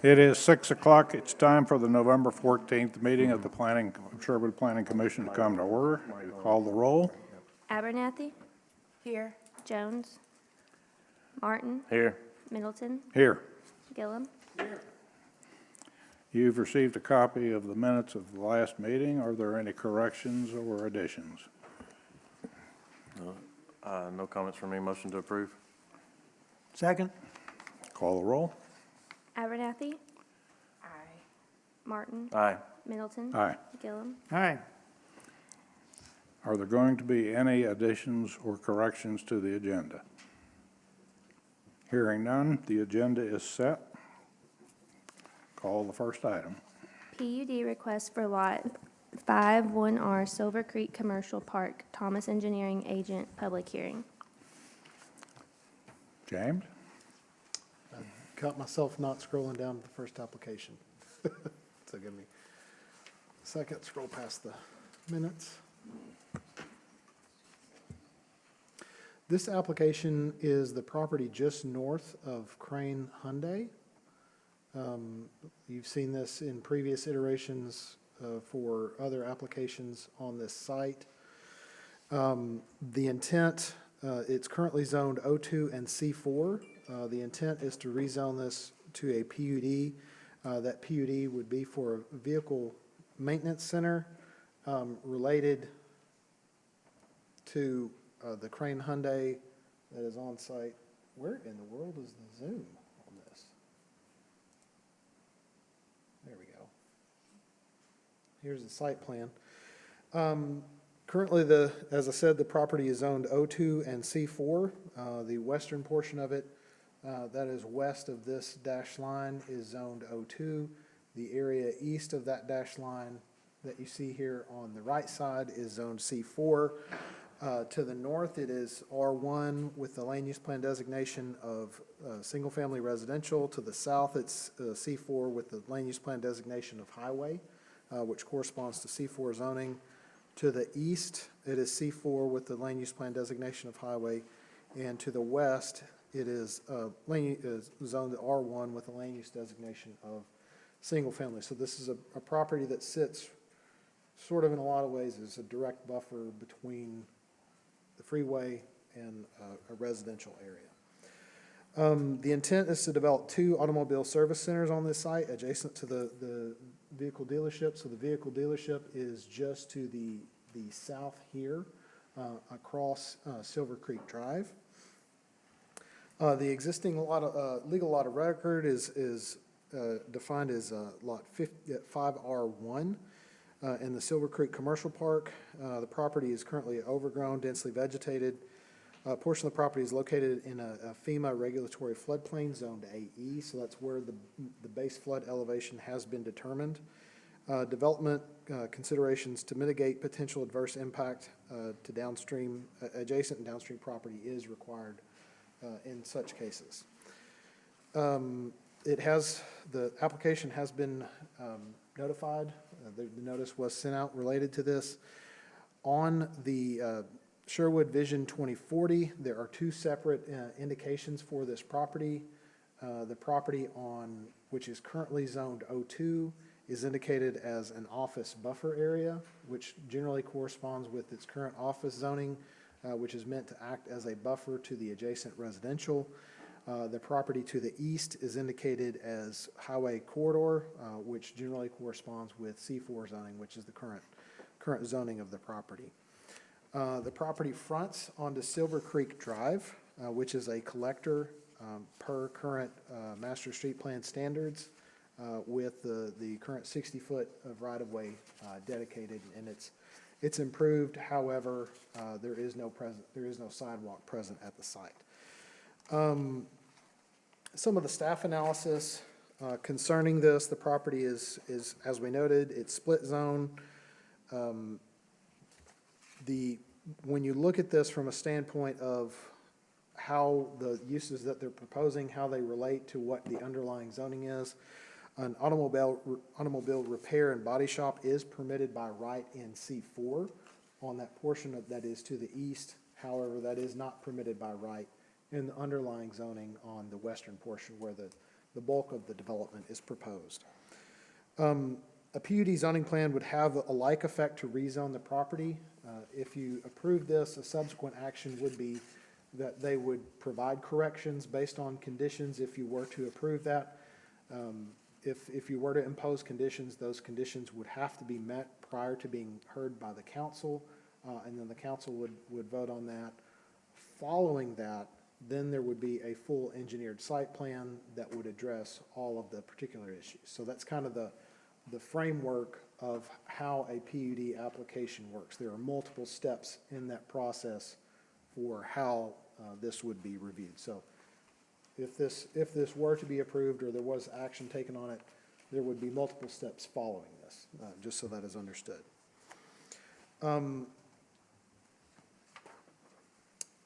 It is 6 o'clock. It's time for the November 14th meeting of the Sherwood Planning Commission to come to order. Call the roll. Abernathy, Here. Jones, Martin, Here. Middleton, Here. Gillum. You've received a copy of the minutes of the last meeting. Are there any corrections or additions? No comments from me. Motion to approve. Second. Call the roll. Abernathy, Aye. Martin, Aye. Middleton, Aye. Gillum. Aye. Are there going to be any additions or corrections to the agenda? Hearing none, the agenda is set. Call the first item. PUD request for Lot 5, 1R, Silver Creek Commercial Park, Thomas Engineering Agent, public hearing. James? Caught myself not scrolling down to the first application. So give me a second, scroll past the minutes. This application is the property just north of Crane Hyundai. You've seen this in previous iterations for other applications on this site. The intent, it's currently zoned O2 and C4. The intent is to rezone this to a PUD. That PUD would be for a vehicle maintenance center related to the Crane Hyundai that is on site. Where in the world is the zoom on this? There we go. Here's the site plan. Currently, as I said, the property is zoned O2 and C4. The western portion of it, that is west of this dashed line, is zoned O2. The area east of that dashed line that you see here on the right side is zoned C4. To the north, it is R1 with the land use plan designation of single-family residential. To the south, it's C4 with the land use plan designation of highway, which corresponds to C4 zoning. To the east, it is C4 with the land use plan designation of highway. And to the west, it is zoned R1 with the land use designation of single-family. So this is a property that sits sort of in a lot of ways as a direct buffer between the freeway and a residential area. The intent is to develop 2 automobile service centers on this site adjacent to the vehicle dealership. So the vehicle dealership is just to the south here across Silver Creek Drive. The existing legal lot of record is defined as lot 5R1. In the Silver Creek Commercial Park. The property is currently overgrown, densely vegetated. A portion of the property is located in a FEMA regulatory floodplain zoned AE, so that's where the base flood elevation has been determined. Development considerations to mitigate potential adverse impact to downstream, adjacent and downstream property is required in such cases. The application has been notified. The notice was sent out related to this. On the Sherwood Vision 2040, there are 2 separate indications for this property. The property which is currently zoned O2 is indicated as an office buffer area, which generally corresponds with its current office zoning, which is meant to act as a buffer to the adjacent residential. The property to the east is indicated as highway corridor, which generally corresponds with C4 zoning, which is the current zoning of the property. The property fronts onto Silver Creek Drive, which is a collector per current master street plan standards, with the current 60-foot of right-of-way dedicated, and it's improved. However, there is no sidewalk present at the site. Some of the staff analysis concerning this, the property is, as we noted, it's split zone. When you look at this from a standpoint of how the uses that they're proposing, how they relate to what the underlying zoning is, an automobile repair and body shop is permitted by right in C4 on that portion that is to the east. However, that is not permitted by right in the underlying zoning on the western portion where the the bulk of the development is proposed. A PUD zoning plan would have a like effect to rezone the property. If you approve this, a subsequent action would be that they would provide corrections based on conditions if you were to approve that. If you were to impose conditions, those conditions would have to be met prior to being heard by the council, and then the council would vote on that. Following that, then there would be a full engineered site plan that would address all of the particular issues. So that's kind of the framework of how a PUD application works. There are multiple steps in that process for how this would be reviewed. So if this were to be approved or there was action taken on it, there would be multiple steps following this, just so that is understood.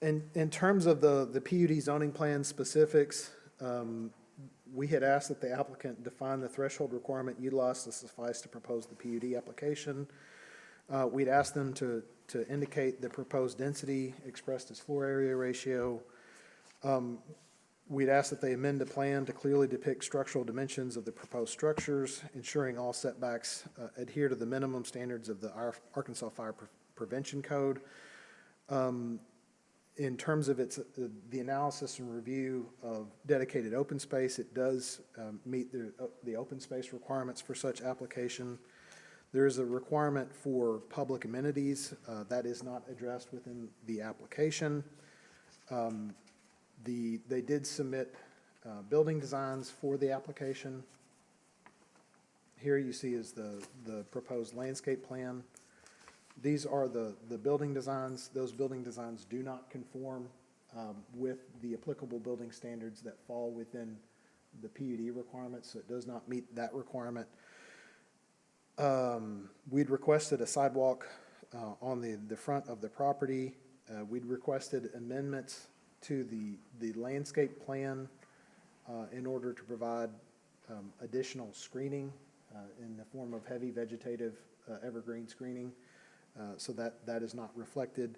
In terms of the PUD zoning plan specifics, we had asked that the applicant define the threshold requirement utilized to suffice to propose the PUD application. We'd asked them to indicate the proposed density expressed as floor area ratio. We'd asked that they amend the plan to clearly depict structural dimensions of the proposed structures, ensuring all setbacks adhere to the minimum standards of the Arkansas Fire Prevention Code. In terms of the analysis and review of dedicated open space, it does meet the open space requirements for such application. There is a requirement for public amenities that is not addressed within the application. They did submit building designs for the application. Here you see is the proposed landscape plan. These are the building designs. Those building designs do not conform with the applicable building standards that fall within the PUD requirements, so it does not meet that requirement. We'd requested a sidewalk on the front of the property. We'd requested amendments to the landscape plan in order to provide additional screening in the form of heavy vegetative evergreen screening. So that is not reflected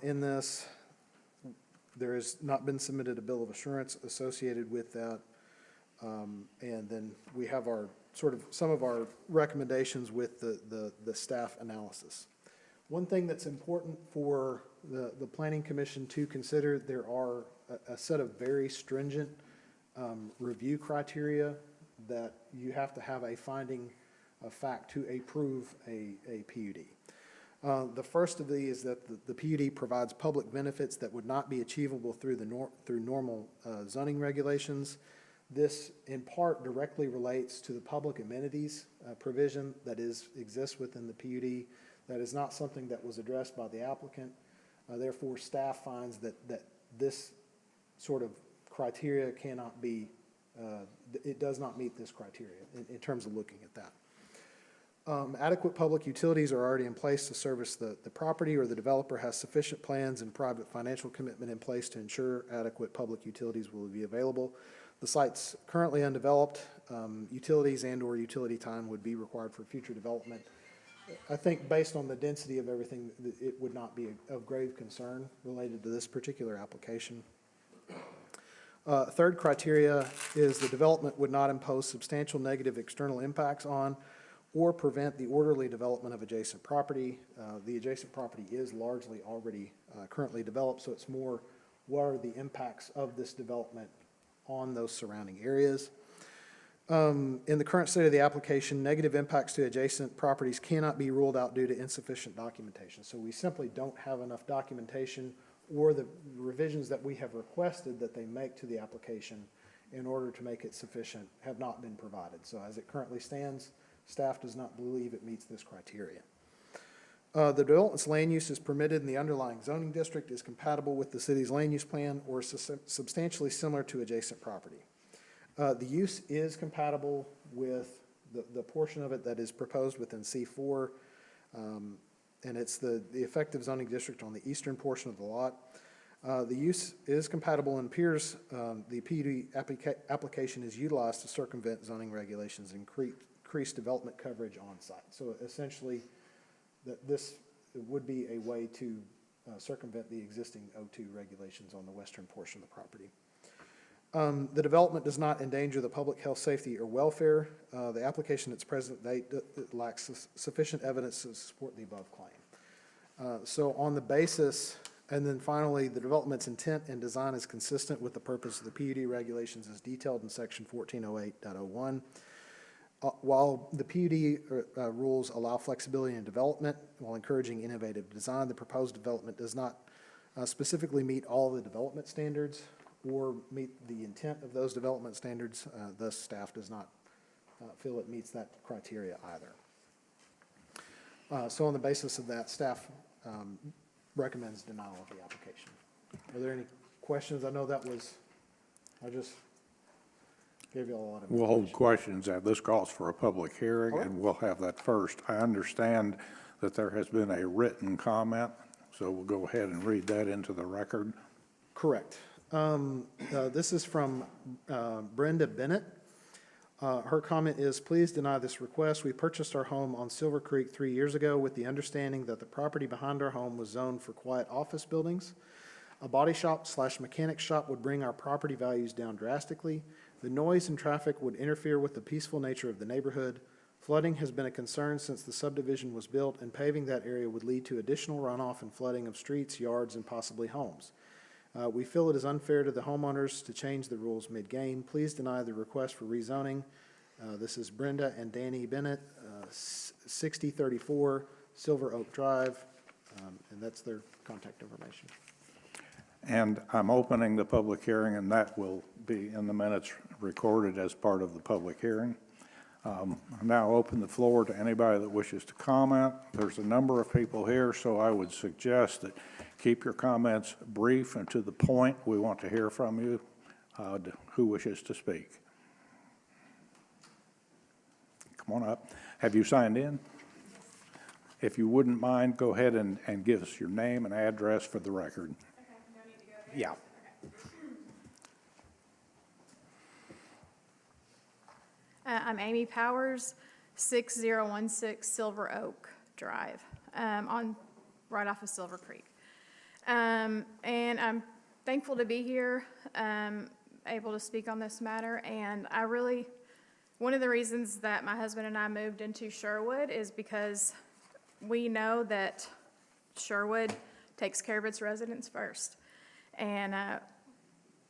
in this. There has not been submitted a bill of assurance associated with that. And then we have some of our recommendations with the staff analysis. One thing that's important for the Planning Commission to consider, there are a set of very stringent review criteria that you have to have a finding of fact to approve a PUD. The first of these is that the PUD provides public benefits that would not be achievable through normal zoning regulations. This, in part, directly relates to the public amenities provision that exists within the PUD. That is not something that was addressed by the applicant. Therefore, staff finds that this sort of criteria cannot be, it does not meet this criteria in terms of looking at that. Adequate public utilities are already in place to service the property, or the developer has sufficient plans and private financial commitment in place to ensure adequate public utilities will be available. The site's currently undeveloped. Utilities and/or utility time would be required for future development. I think based on the density of everything, it would not be of grave concern related to this particular application. Third criteria is the development would not impose substantial negative external impacts on or prevent the orderly development of adjacent property. The adjacent property is largely already currently developed, so it's more what are the impacts of this development on those surrounding areas. In the current state of the application, negative impacts to adjacent properties cannot be ruled out due to insufficient documentation. So we simply don't have enough documentation, or the revisions that we have requested that they make to the application in order to make it sufficient have not been provided. So as it currently stands, staff does not believe it meets this criteria. The development's land use is permitted in the underlying zoning district, is compatible with the city's land use plan, or substantially similar to adjacent property. The use is compatible with the portion of it that is proposed within C4, and it's the effective zoning district on the eastern portion of the lot. The use is compatible and appears the PUD application is utilized to circumvent zoning regulations and increase development coverage on site. So essentially, this would be a way to circumvent the existing O2 regulations on the western portion of the property. The development does not endanger the public health, safety, or welfare. The application at its present date lacks sufficient evidence to support the above claim. So on the basis, and then finally, the development's intent and design is consistent with the purpose of the PUD regulations as detailed in section 1408.01. While the PUD rules allow flexibility in development while encouraging innovative design, the proposed development does not specifically meet all the development standards or meet the intent of those development standards. Thus, staff does not feel it meets that criteria either. So on the basis of that, staff recommends denial of the application. Are there any questions? I know that was, I just gave you a lot of We'll hold information. questions. This calls for a public hearing, All right. and we'll have that first. I understand that there has been a written comment, so we'll go ahead and read that into the record. Correct. This is from Brenda Bennett. Her comment is, please deny this request. We purchased our home on Silver Creek 3 years ago with the understanding that the property behind our home was zoned for quiet office buildings. A body shop/mechanic shop would bring our property values down drastically. The noise and traffic would interfere with the peaceful nature of the neighborhood. Flooding has been a concern since the subdivision was built, and paving that area would lead to additional runoff and flooding of streets, yards, and possibly homes. We feel it is unfair to the homeowners to change the rules mid-game. Please deny the request for rezoning. This is Brenda and Danny Bennett, 6034 Silver Oak Drive, and that's their contact information. And I'm opening the public hearing, and that will be in the minutes recorded as part of the public hearing. I now open the floor to anybody that wishes to comment. There's a number of people here, so I would suggest that keep your comments brief and to the point. We want to hear from you. Who wishes to speak? Come on up. Have you signed in? If you wouldn't mind, go ahead and give us your name and address for the record. Okay, no need to go there? Yeah. I'm Amy Powers, 6016 Silver Oak Drive, right off of Silver Creek. And I'm thankful to be here, able to speak on this matter. And one of the reasons that my husband and I moved into Sherwood is because we know that Sherwood takes care of its residents first. And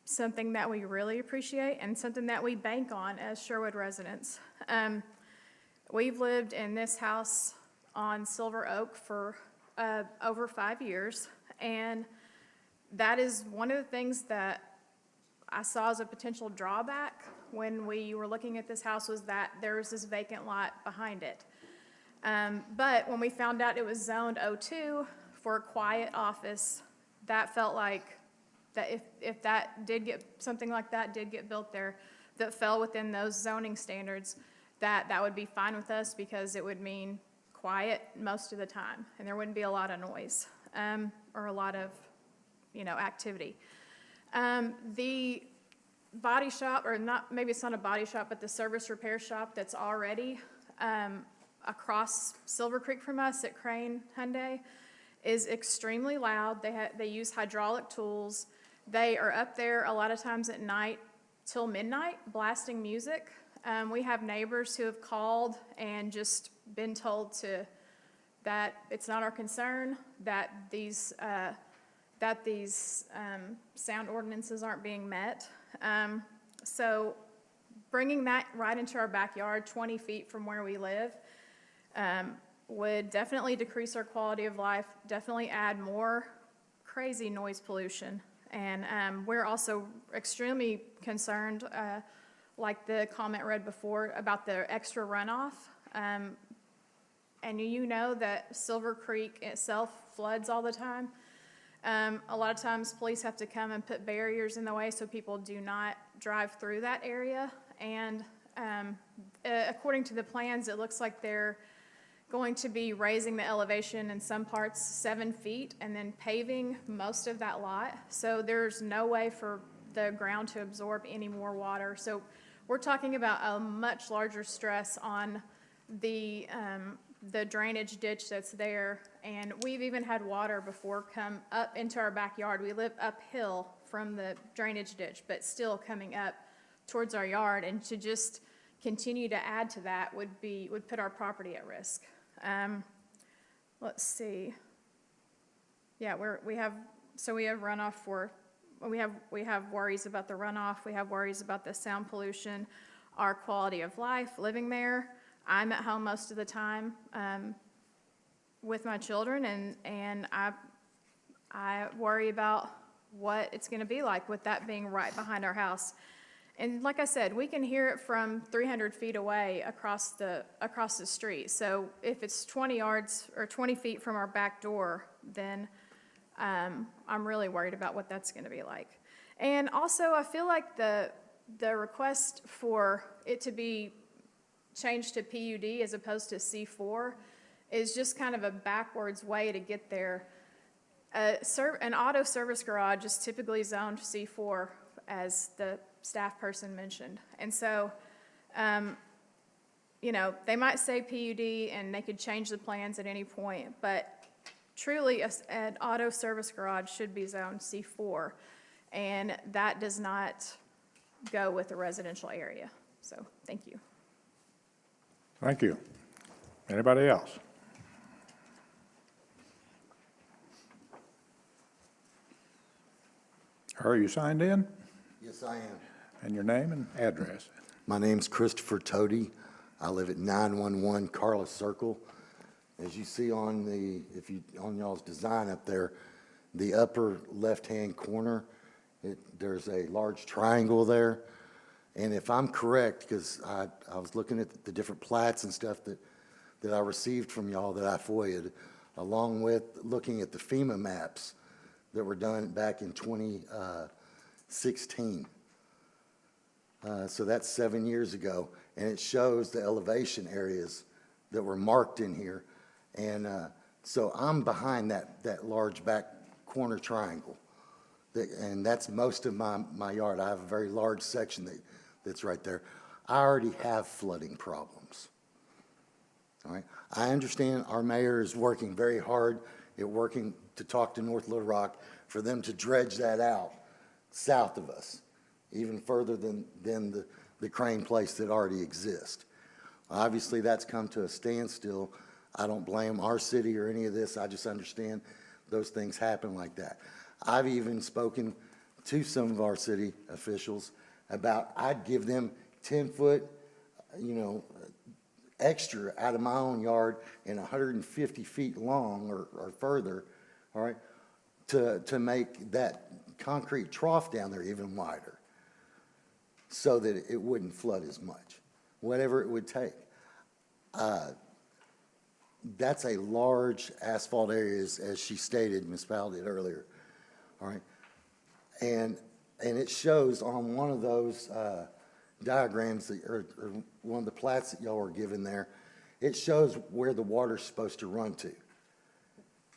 something that we really appreciate and something that we bank on as Sherwood residents. We've lived in this house on Silver Oak for over 5 years, and that is one of the things that I saw as a potential drawback when we were looking at this house, was that there was this vacant lot behind it. But when we found out it was zoned O2 for a quiet office, that felt like that if that did get, something like that did get built there that fell within those zoning standards, that would be fine with us, because it would mean quiet most of the time and there wouldn't be a lot of noise or a lot of activity. The body shop, or not, maybe it's not a body shop, but the service repair shop that's already across Silver Creek from us at Crane Hyundai is extremely loud. They use hydraulic tools. They are up there a lot of times at night till midnight blasting music. We have neighbors who have called and just been told that it's not our concern, that these sound ordinances aren't being met. So bringing that right into our backyard, 20 feet from where we live, would definitely decrease our quality of life, definitely add more crazy noise pollution. And we're also extremely concerned, like the comment read before, about the extra runoff. And you know that Silver Creek itself floods all the time. A lot of times police have to come and put barriers in the way so people do not drive through that area. And according to the plans, it looks like they're going to be raising the elevation in some parts 7 feet and then paving most of that lot. So there's no way for the ground to absorb any more water. So we're talking about a much larger stress on the drainage ditch that's there. And we've even had water before come up into our backyard. We live uphill from the drainage ditch, but still coming up towards our yard, and to just continue to add to that would put our property at risk. Let's see. Yeah, we have runoff we have worries about the runoff, we have worries about the sound pollution, our quality of life living there. I'm at home most of the time, with my children, and I worry about what it's gonna be like with that being right behind our house. And like I said, we can hear it from 300 feet away across the street. So if it's 20 yards or 20 feet from our back door, then I'm really worried about what that's gonna be like. And also, I feel like the request for it to be changed to PUD as opposed to C4 is just kind of a backwards way to get there. An auto service garage is typically zoned C4, as the staff person mentioned. And so, you know, they might say PUD and they could change the plans at any point, but truly an auto service garage should be zoned C4, and that does not go with the residential area. So, thank you. Thank you. Anybody else? Are you signed in? Yes, I am. And your name and address? My name's Christopher Toady. I live at 911 Carlos Circle. As you see on on y'all's design up there, the upper left-hand corner, there's a large triangle there. And if I'm correct, because I was looking at the different plats and stuff that I received from y'all that I FOIA'd, along with looking at the FEMA maps that were done back in 2016. So that's 7 years ago, and it shows the elevation areas that were marked in here. And so I'm behind that large back corner triangle, and that's most of my yard. I have a very large section that's right there. I already have flooding problems. All right, I understand our mayor is working very hard at working to talk to North Little Rock for them to dredge that out south of us, even further than the Crane place that already exists. Obviously, that's come to a standstill. I don't blame our city or any of this. I just understand those things happen like that. I've even spoken to some of our city officials about I'd give them 10-foot, extra out of my own yard and 150 feet long or further, all right, to make that concrete trough down there even wider so that it wouldn't flood as much, whatever it would take. That's a large asphalt area, as she stated, Ms. Powell did earlier, all right? And it shows on one of those diagrams, or one of the plats that y'all were given there, it shows where the water's supposed to run to.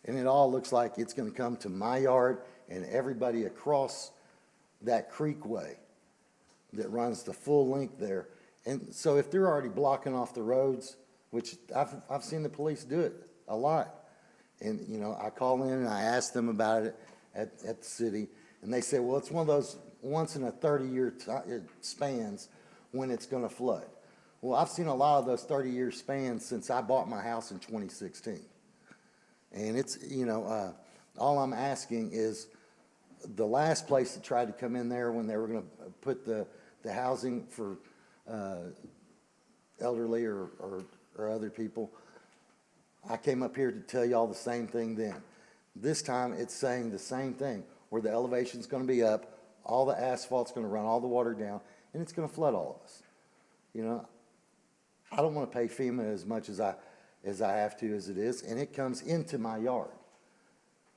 And it all looks like it's gonna come to my yard and everybody across that creekway that runs the full length there. And so if they're already blocking off the roads, which I've seen the police do it a lot, and I call in and I ask them about it at the city, and they say, well, it's one of those once in a 30-year spans when it's going to flood. Well, I've seen a lot of those 30-year spans since I bought my house in 2016, and it's all I'm asking is the last place that tried to come in there when they were going to put the housing for elderly or other people, I came up here to tell y'all the same thing then. This time it's saying the same thing, where the elevation's going to be up, all the asphalt's going to run all the water down, and it's going to flood all of us. I don't want to pay FEMA as much as I have to as it is, and it comes into my yard.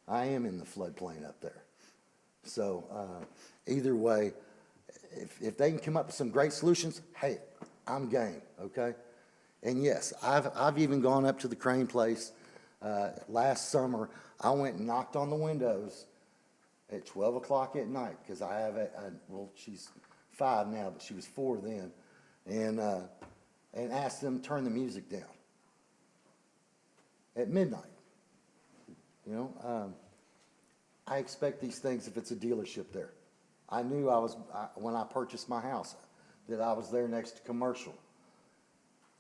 I am in the floodplain up there. So either way, if they can come up with some great solutions, hey, I'm game, okay? And yes, I've even gone up to the Crane place last summer. I went and knocked on the windows at 12 o'clock at night, because I have well, she's 5 now, but she was 4 then, and asked them to turn the music down at midnight. I expect these things if it's a dealership there. I knew when I purchased my house, that I was there next to commercial.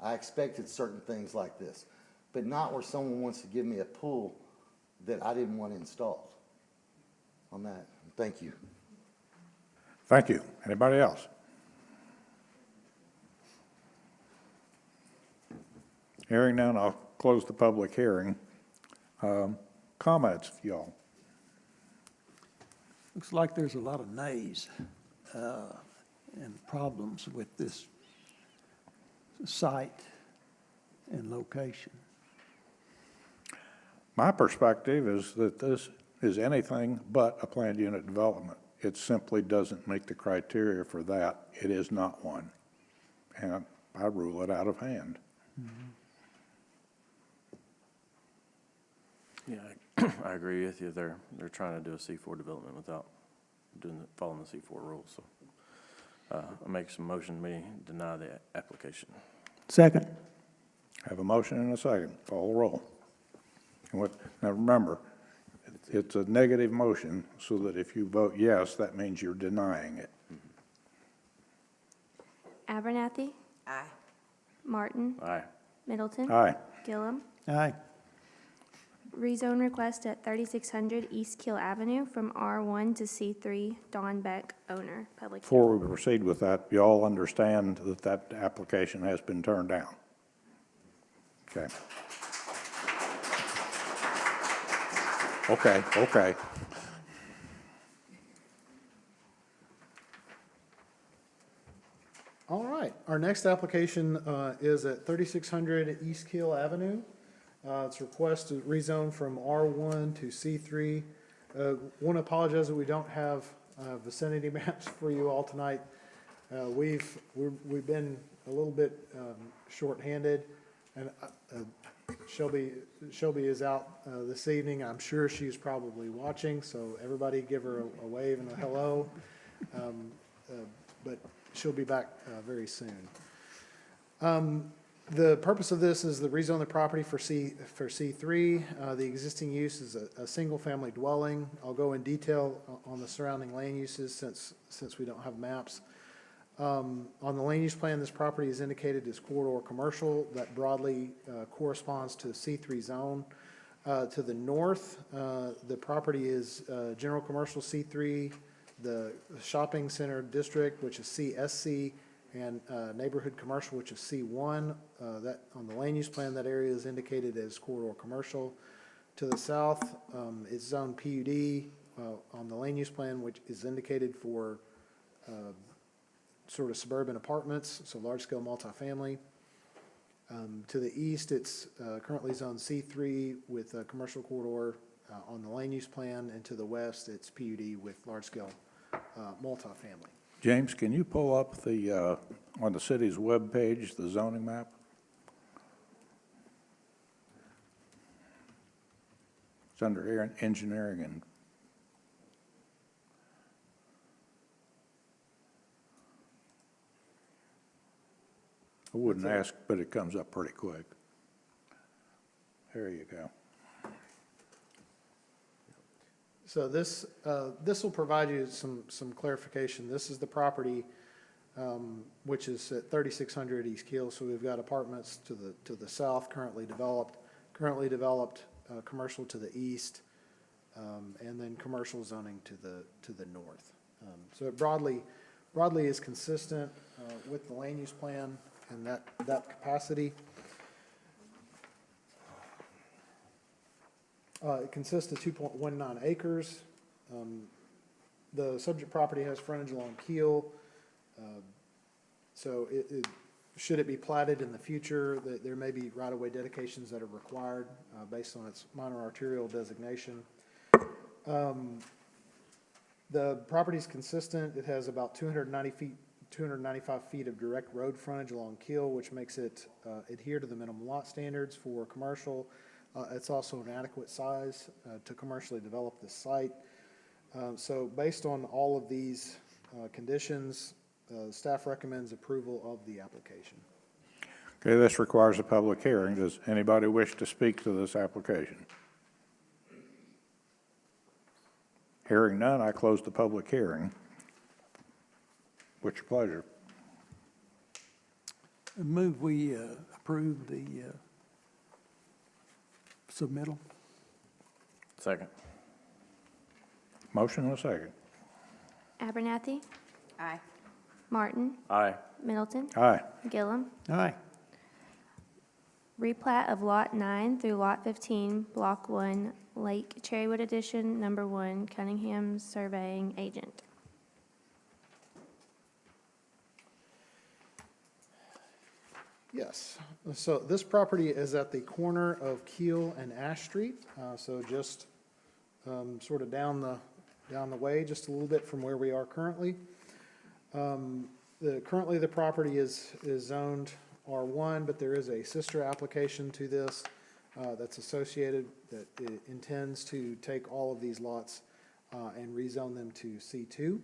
I expected certain things like this, but not where someone wants to give me a pool that I didn't want installed on that. Thank you. Thank you. Anybody else? Hearing none, I'll close the public hearing. Comments, y'all? Looks like there's a lot of nays and problems with this site and location. My perspective is that this is anything but a planned unit development. It simply doesn't meet the criteria for that. It is not one. And I rule it out of hand. Yeah, I agree with you. They're trying to do a C4 development without following the C4 rules, so. I make some motion, we deny the application. Second. Have a motion and a second. Call the roll. Now remember, it's a negative motion, so that if you vote yes, that means you're denying it. Abernathy, Aye. Martin, Aye. Middleton. Aye. Gillum. Aye. Rezone request at 3600 East Keel Avenue from R1 to C3, Don Beck, owner, public. Before we proceed with that, you all understand that that application has been turned down? Okay. Okay. All right, our next application is at 3600 East Keel Avenue. It's a request to rezone from R1 to C3. Want to apologize that we don't have vicinity maps for you all tonight. We've been a little bit shorthanded, and Shelby is out this evening. I'm sure she's probably watching, so everybody give her a wave and a hello. But she'll be back very soon. The purpose of this is to rezone the property for C3. The existing use is a single-family dwelling. I'll go in detail on the surrounding land uses since we don't have maps. On the land use plan, this property is indicated as corridor commercial. That broadly corresponds to the C3 zone. To the north, the property is general commercial C3, the shopping center district, which is CSC, and neighborhood commercial, which is C1. That on the land use plan, that area is indicated as corridor commercial. To the south, it's zone PUD on the land use plan, which is indicated for sort of suburban apartments, so large-scale multifamily. To the east, it's currently zone C3 with a commercial corridor on the land use plan, and to the west, it's PUD with large-scale multifamily. James, can you pull up the, on the city's webpage, the zoning map? It's under engineering and I wouldn't ask, but it comes up pretty quick. There you go. So this will provide you some clarification. This is the property, which is at 3600 East Keel. So we've got apartments to the south currently developed, commercial to the east, and then commercial zoning to the north. So it broadly is consistent with the land use plan and that capacity. It consists of 2.19 acres. The subject property has frontage along Keel. So should it be platted in the future, there may be right-of-way dedications that are required based on its minor arterial designation. The property is consistent. It has about 295 feet of direct road frontage along Keel, which makes it adhere to the minimum lot standards for commercial. It's also an adequate size to commercially develop this site. So based on all of these conditions, staff recommends approval of the application. Okay, this requires a public hearing. Does anybody wish to speak to this application? Hearing none, I close the public hearing. What's your pleasure? Move we approve the submittal. Second. Motion and a second. Abernathy, Aye. Martin, Aye. Middleton, Aye. Gillum. Aye. Replat of Lot 9 through Lot 15, Block 1, Lake Cherrywood Edition, Number 1, Cunningham Surveying Agent. Yes, so this property is at the corner of Keel and Ash Street, so just sort of down the way, just a little bit from where we are currently. Currently, the property is zoned R1, but there is a sister application to this that's associated that it intends to take all of these lots and rezone them to C2.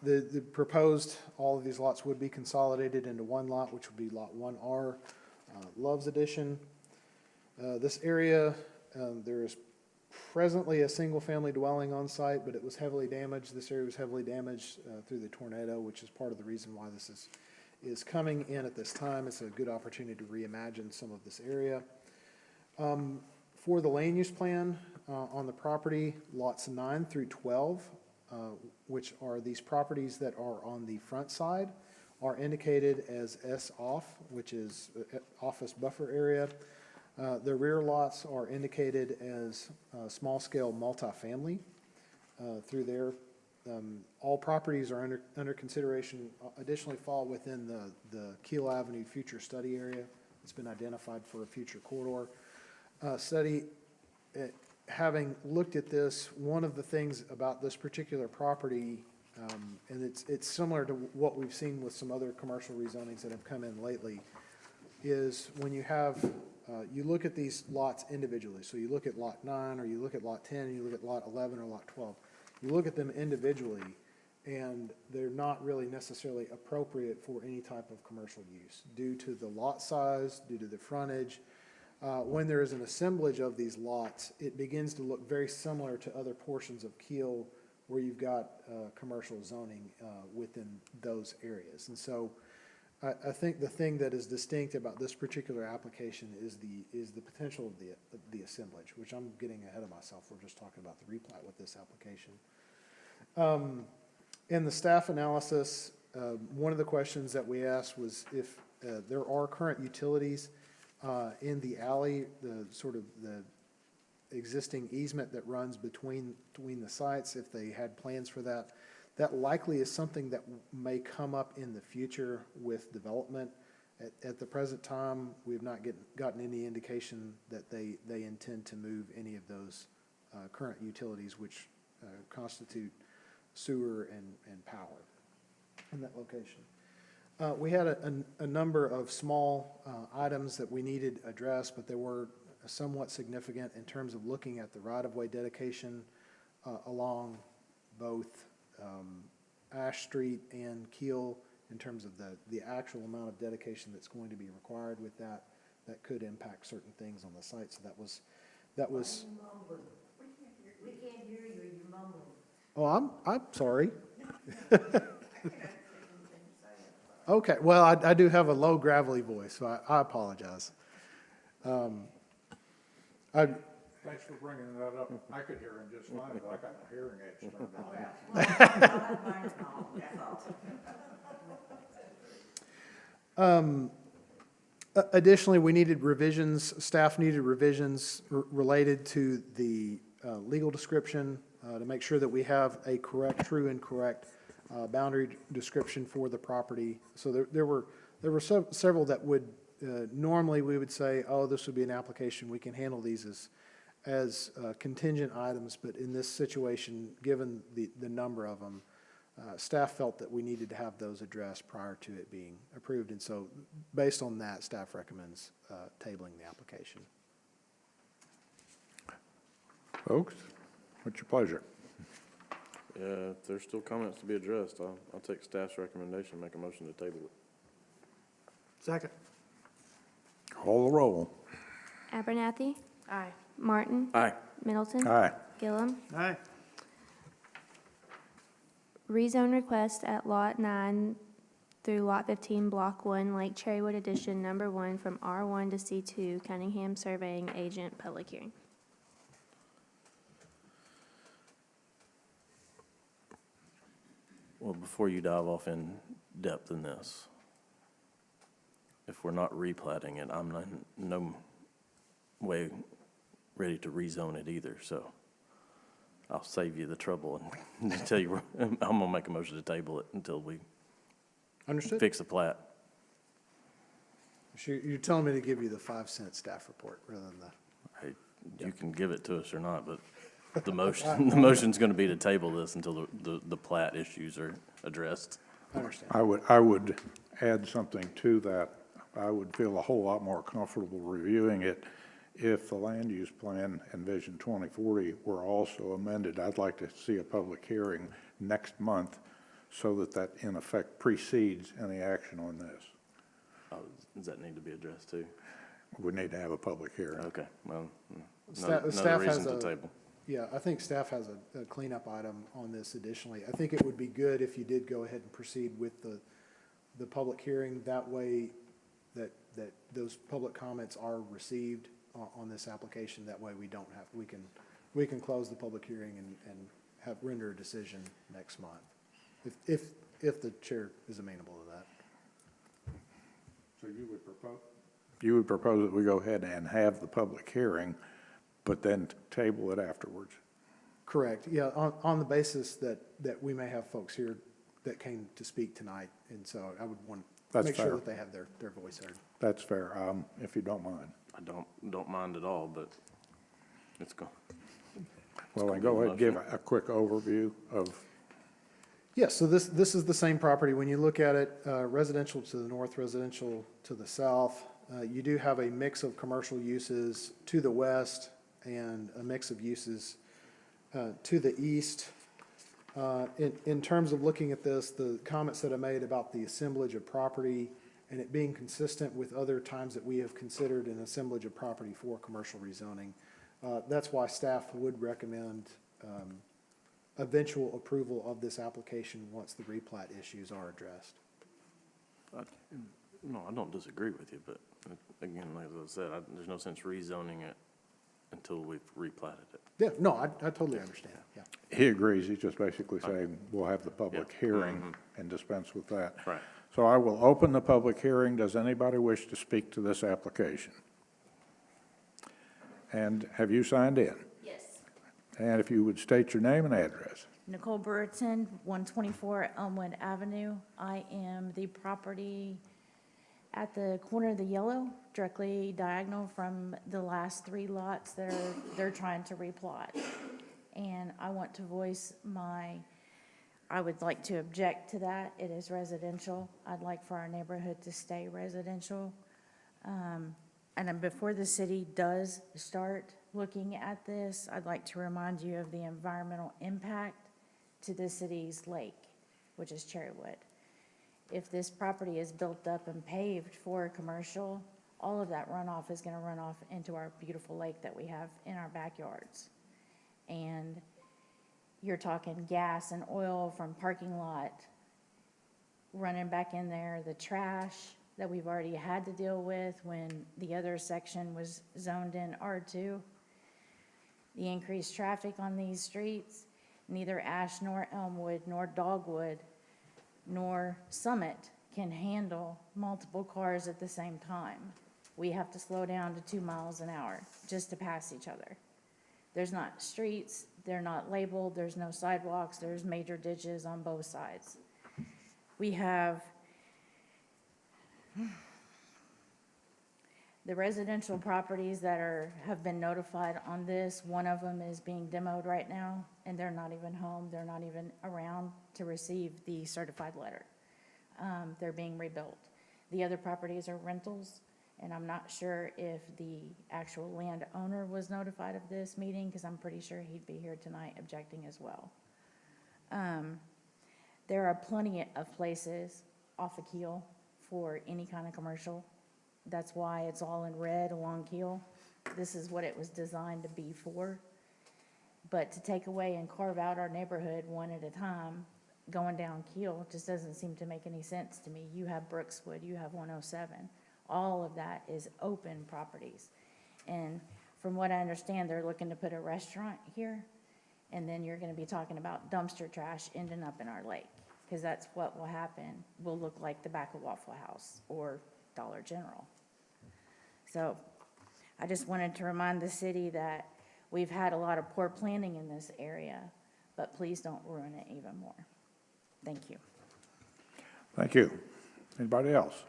The proposed, all of these lots would be consolidated into one lot, which would be Lot 1R, Love's Edition. This area, there is presently a single-family dwelling on site, but it was heavily damaged. This area was heavily damaged through the tornado, which is part of the reason why this is coming in at this time. It's a good opportunity to reimagine some of this area. For the land use plan on the property, lots 9 through 12, which are these properties that are on the front side, are indicated as S-off, which is office buffer area. The rear lots are indicated as small-scale multifamily through there. All properties are under consideration, additionally fall within the Keel Avenue future study area. It's been identified for a future corridor study. Having looked at this, one of the things about this particular property, and it's similar to what we've seen with some other commercial rezonings that have come in lately, is when you have, you look at these lots individually. So you look at Lot 9, or you look at Lot 10, and you look at Lot 11 or Lot 12. You look at them individually, and they're not really necessarily appropriate for any type of commercial use due to the lot size, due to the frontage. When there is an assemblage of these lots, it begins to look very similar to other portions of Keel where you've got commercial zoning within those areas. And so I think the thing that is distinct about this particular application is the potential of the assemblage, which I'm getting ahead of myself. We're just talking about the replat with this application. In the staff analysis, one of the questions that we asked was if there are current utilities in the alley, the existing easement that runs between the sites, if they had plans for that. That likely is something that may come up in the future with development. At the present time, we have not gotten any indication that they intend to move any of those current utilities, which constitute sewer and power in that location. We had a number of small items that we needed addressed, but they were somewhat significant in terms of looking at the right-of-way dedication along both Ash Street and Keel in terms of the actual amount of dedication that's going to be required with that could impact certain things on the site. So that was. We can't hear you, you're mumbling. Oh, I'm sorry. Okay, well, I do have a low gravelly voice, so I apologize. Thanks for bringing that up. I could hear him just fine, but I got my hearing aids turned on. Additionally, we needed revisions, staff needed revisions related to the legal description to make sure that we have a true and correct boundary description for the property. So there were several that would, normally we would say, oh, this would be an application, we can handle these as contingent items, but in this situation, given the number of them, staff felt that we needed to have those addressed prior to it being approved, and so based on that, staff recommends tabling the application. Folks, what's your pleasure? If there's still comments to be addressed, I'll take staff's recommendation, make a motion to table it. Second. Call the roll. Abernathy, Aye. Martin, Aye. Middleton, Aye. Gillum. Aye. rezone request at Lot 9 through Lot 15, Block 1, Lake Cherrywood Addition, Number 1, from R1 to C2, Cunningham Surveying Agent, public hearing. Well, before you dive off in depth in this, if we're not replatting it, I'm not, no way ready to rezone it either, so I'll save you the trouble and tell you, I'm gonna make a motion to table it until we Understood? fix the plat. So you're telling me to give you the 5-cent staff report rather than the, Hey, you can give it to us or not, but the motion, the motion's gonna be to table this until the plat issues are addressed. I understand. I would add something to that. I would feel a whole lot more comfortable reviewing it if the land use plan and Vision 2040 were also amended. I'd like to see a public hearing next month so that that in effect precedes any action on this. Oh, does that need to be addressed too? We need to have a public hearing. Okay, well, Staff another reason has to a- table. Yeah, I think staff has a cleanup item on this additionally. I think it would be good if you did go ahead and proceed with the public hearing. That way that those public comments are received on this application. That way we don't have, we can close the public hearing and have, render a decision next month. If the chair is amenable to that. So you would propose? You would propose that we go ahead and have the public hearing, but then table it afterwards? Correct, yeah, on the basis that we may have folks here that came to speak tonight, and so I would want to That's make fair. sure that they have their voice heard. That's fair, if you don't mind. I don't mind at all, but it's go. Well, then go ahead and give a quick overview of, Yes, so this is the same property. When you look at it, residential to the north, residential to the south, you do have a mix of commercial uses to the west and a mix of uses to the east. In terms of looking at this, the comments that I made about the assemblage of property and it being consistent with other times that we have considered an assemblage of property for commercial rezoning, that's why staff would recommend eventual approval of this application once the replat issues are addressed. No, I don't disagree with you, but again, like I said, there's no sense rezoning it until we've replatted it. Yeah, no, I totally understand, yeah. he agrees, he's just basically saying we'll have the public Yeah. hearing and dispense with that. Right. So I will open the public hearing. Does anybody wish to speak to this application? And have you signed in? Yes. And if you would state your name and address. Nicole Burton, 124 Elmwood Avenue. I am the property at the corner of the yellow, directly diagonal from the last 3 lots that they're trying to replot. And I want to voice I would like to object to that. It is residential. I'd like for our neighborhood to stay residential. And then before the city does start looking at this, I'd like to remind you of the environmental impact to the city's lake, which is Cherwood. If this property is built up and paved for commercial, all of that runoff is gonna run off into our beautiful lake that we have in our backyards. And you're talking gas and oil from parking lot running back in there, the trash that we've already had to deal with when the other section was zoned in R2. The increased traffic on these streets, neither Ash nor Elmwood nor Dogwood nor Summit can handle multiple cars at the same time. We have to slow down to 2 miles an hour just to pass each other. There's not streets, they're not labeled, there's no sidewalks, there's major ditches on both sides. We have the residential properties that have been notified on this. One of them is being demoed right now, and they're not even home, they're not even around to receive the certified letter. They're being rebuilt. The other properties are rentals, and I'm not sure if the actual landowner was notified of this meeting, because I'm pretty sure he'd be here tonight objecting as well. There are plenty of places off of Keel for any kind of commercial. That's why it's all in red along Keel. This is what it was designed to be for. But to take away and carve out our neighborhood one at a time, going down Keel just doesn't seem to make any sense to me. You have Brookswood, you have 107. All of that is open properties. And from what I understand, they're looking to put a restaurant here, and then you're gonna be talking about dumpster trash ending up in our lake, because that's what will happen. Will look like the back of Waffle House or Dollar General. So I just wanted to remind the city that we've had a lot of poor planning in this area, but please don't ruin it even more. Thank you. Thank you. Anybody else?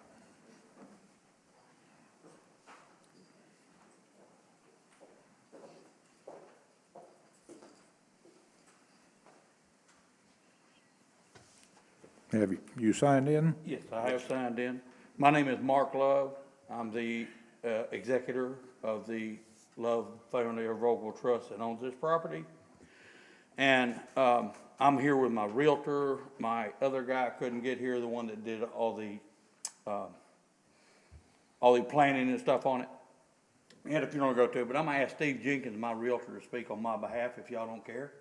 Have you signed in? Yes, I have signed in. My name is Mark Love. I'm the executor of the Love Family Irrevocable Trust that owns this property. And I'm here with my realtor. My other guy couldn't get here, the one that did all the planning and stuff on it. And if you don't go to it, but I'm gonna ask Steve Jenkins, my realtor, to speak on my behalf if y'all don't care.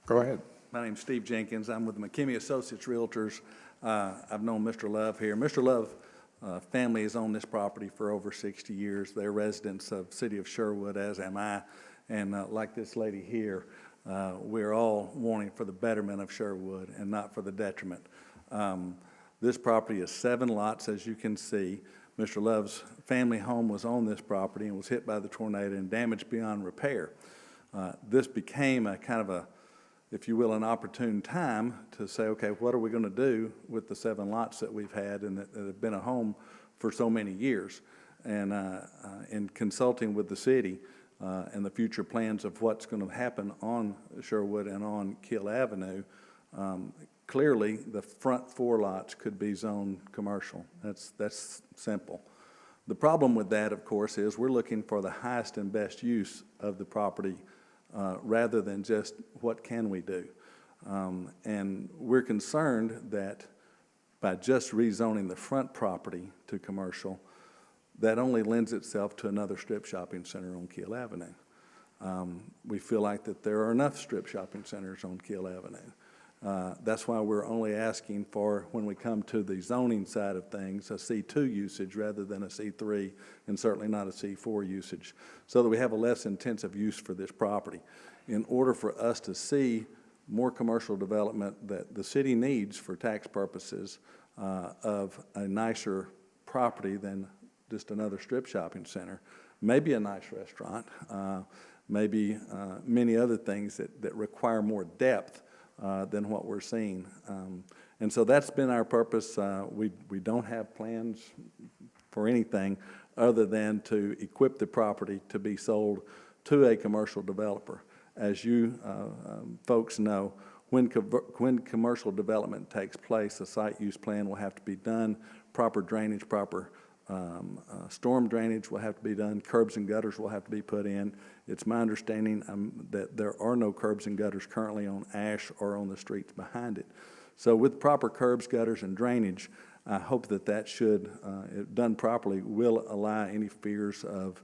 Go ahead. My name's Steve Jenkins. I'm with the McKinney Associates Realtors. I've known Mr. Love here. Mr. Love family has owned this property for over 60 years. They're residents of city of Sherwood, as am I. And like this lady here, we're all wanting for the betterment of Sherwood and not for the detriment. This property is 7 lots, as you can see. Mr. Love's family home was on this property and was hit by the tornado and damaged beyond repair. This became a kind of a, if you will, an opportune time to say, okay, what are we going to do with the 7 lots that we've had and that have been a home for so many years? And in consulting with the city and the future plans of what's going to happen on Sherwood and on Keel Avenue, clearly the front 4 lots could be zoned commercial. That's simple. The problem with that, of course, is we're looking for the highest and best use of the property rather than just what can we do. And we're concerned that by just rezoning the front property to commercial, that only lends itself to another strip shopping center on Keel Avenue. We feel like that there are enough strip shopping centers on Keel Avenue. That's why we're only asking for, when we come to the zoning side of things, a C2 usage rather than a C3, and certainly not a C4 usage, so that we have a less intensive use for this property. In order for us to see more commercial development that the city needs for tax purposes of a nicer property than just another strip shopping center, maybe a nice restaurant, maybe many other things that require more depth than what we're seeing. And so that's been our purpose. We don't have plans for anything other than to equip the property to be sold to a commercial developer. As you folks know, when commercial development takes place, a site use plan will have to be done, proper drainage, proper storm drainage will have to be done, curbs and gutters will have to be put in. It's my understanding that there are no curbs and gutters currently on Ash or on the streets behind it. So with proper curbs, gutters, and drainage, I hope that should, if done properly, will allay any fears of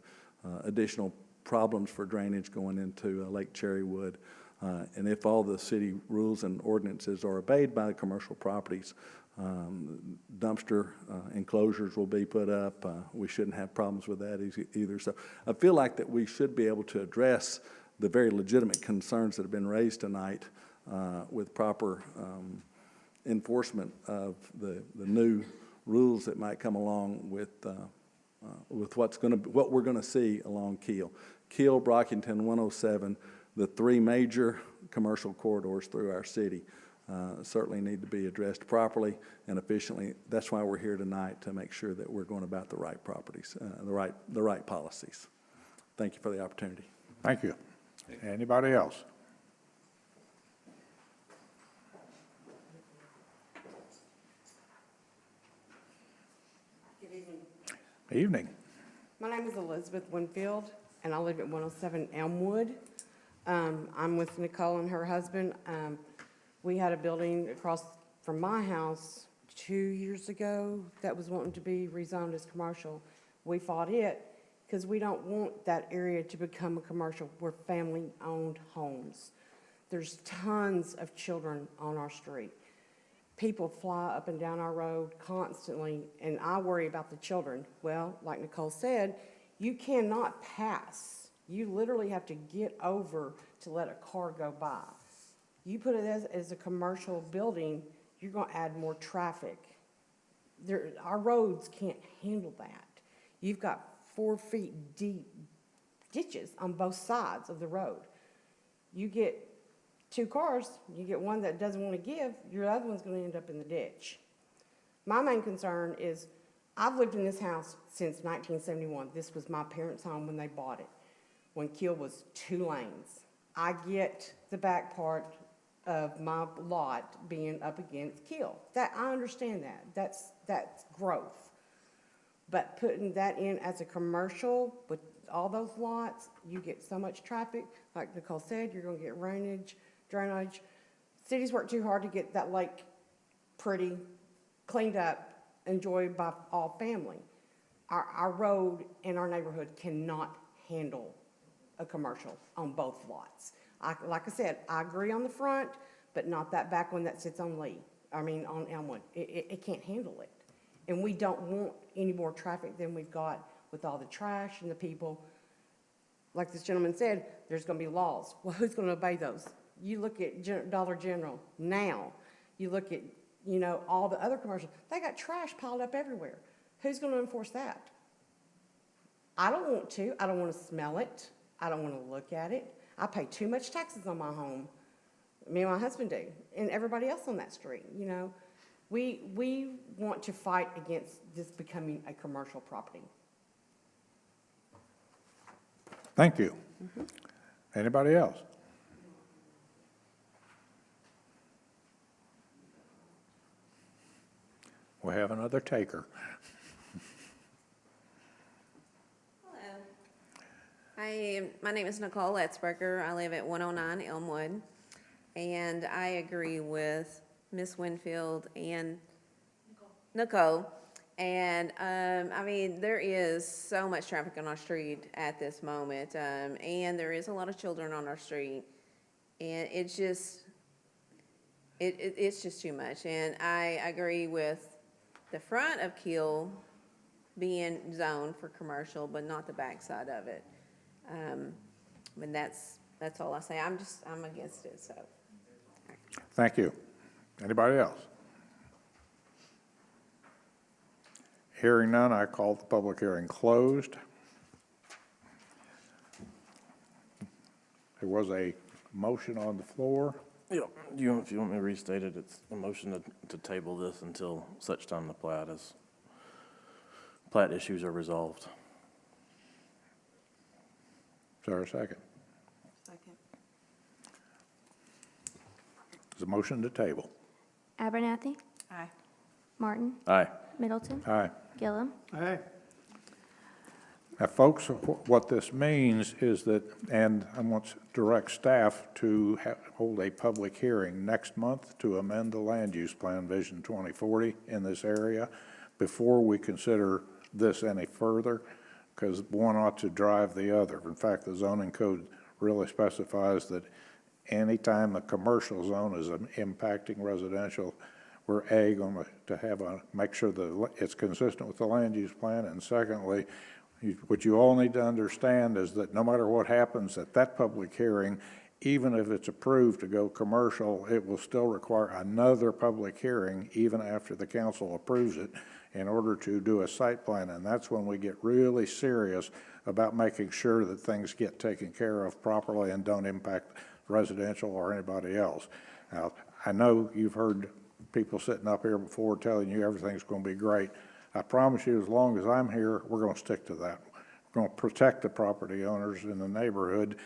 additional problems for drainage going into Lake Cherrywood. And if all the city rules and ordinances are obeyed by the commercial properties, dumpster enclosures will be put up. We shouldn't have problems with that either. So I feel like that we should be able to address the very legitimate concerns that have been raised tonight with proper enforcement of the new rules that might come along with what we're going to see along Keel, Brockington, 107, the 3 major commercial corridors through our city. Certainly need to be addressed properly and efficiently. That's why we're here tonight, to make sure that we're going about the right properties, the right policies. Thank you for the opportunity. Thank you. Anybody else? Good evening. Evening. My name is Elizabeth Winfield, and I live at 107 Elmwood. I'm with Nicole and her husband. We had a building across from my house 2 years ago that was wanting to be rezoned as commercial. We fought it because we don't want that area to become a commercial. We're family-owned homes. There's tons of children on our street. People fly up and down our road constantly, and I worry about the children. Well, like Nicole said, you cannot pass. You literally have to get over to let a car go by. You put it as a commercial building, you're gonna add more traffic. Our roads can't handle that. You've got 4 feet deep ditches on both sides of the road. You get 2 cars, you get one that doesn't want to give, your other one's going to end up in the ditch. My main concern is, I've lived in this house since 1971. This was my parents' home when they bought it, when Kiel was 2 lanes. I get the back part of my lot being up against Kiel. That, I understand that. That's growth. But putting that in as a commercial with all those lots, you get so much traffic. Like Nicole said, you're going to get drainage. Cities work too hard to get that lake pretty, cleaned up, enjoyed by all family. Our road in our neighborhood cannot handle a commercial on both lots. Like I said, I agree on the front, but not that back one that sits on on Elmwood. It can't handle it. And we don't want any more traffic than we've got with all the trash and the people. Like this gentleman said, there's going to be laws. Well, who's going to obey those? You look at Dollar General now. You look at, all the other commercials. They got trash piled up everywhere. Who's going to enforce that? I don't want to. I don't want to smell it. I don't want to look at it. I pay too much taxes on my home. Me and my husband do, and everybody else on that street, We want to fight against this becoming a commercial property. Thank you. Anybody else? We have another taker. My name is Nicole Etzberger. I live at 109 Elmwood, and I agree with Ms. Winfield and Nicole. And, there is so much traffic on our street at this moment, and there is a lot of children on our street, and it's just too much. And I agree with the front of Kiel being zoned for commercial, but not the backside of it. That's all I say. I'm against it, so. Thank you. Anybody else? Hearing none, I call the public hearing closed. There was a motion on the floor. Yeah, if you want me to restate it, it's a motion to table this until such time the plat issues are resolved. Is there a second? Second. There's a motion to table. Abernathy, Aye. Martin, Aye. Middleton, Aye. Gillum, Aye. Now, folks, what this means is that, and I want to direct staff to hold a public hearing next month to amend the land use plan Vision 2040 in this area before we consider this any further, because one ought to drive the other. In fact, the zoning code really specifies that anytime a commercial zone is impacting residential, we're going to make sure that it's consistent with the land use plan, and secondly, what you all need to understand is that no matter what happens at that public hearing, even if it's approved to go commercial, it will still require another public hearing even after the council approves it in order to do a site plan. And that's when we get really serious about making sure that things get taken care of properly and don't impact residential or anybody else. Now, I know you've heard people sitting up here before telling you everything's going to be great. I promise you, as long as I'm here, we're going to stick to that. We're going to protect the property owners in the neighborhood,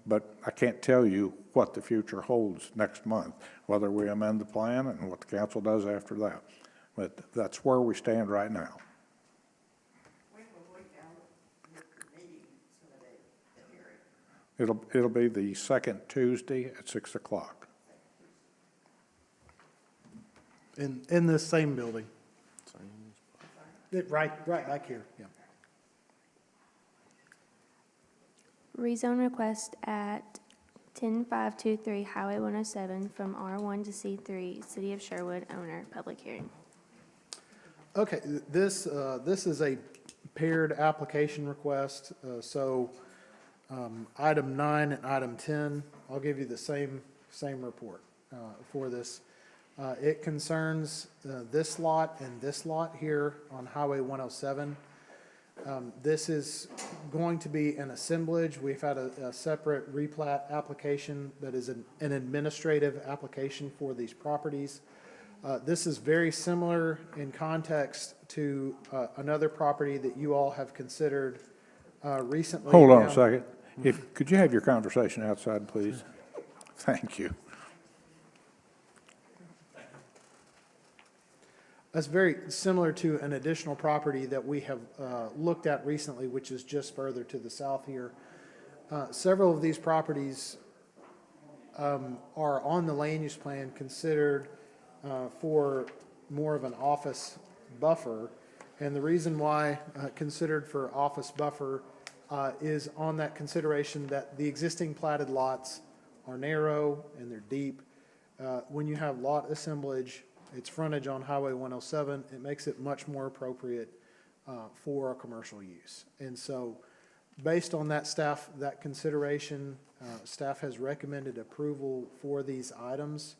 but I can't tell you what the future holds next month, whether we amend the plan and what the council does after that. But that's where we stand right now. It'll be the second Tuesday at 6 o'clock. In this same building. Right back here, yeah. rezone request at 10523 Highway 107 from R1 to C3, City of Sherwood, owner, public hearing. Okay, this is a paired application request, item 9 and item 10, I'll give you the same report for this. It concerns this lot and this lot here on Highway 107. This is going to be an assemblage. We've had a separate replat application that is an administrative application for these properties. This is very similar in context to another property that you all have considered recently. Hold on a down- second. Could you have your conversation outside, please? Thank you. That's very similar to an additional property that we have looked at recently, which is just further to the south here. Several of these properties are on the land use plan considered for more of an office buffer. And the reason why considered for office buffer is on that consideration that the existing platted lots are narrow and they're deep. When you have lot assemblage, it's frontage on Highway 107, it makes it much more appropriate for a commercial use. And so, based on that consideration, staff has recommended approval for these items.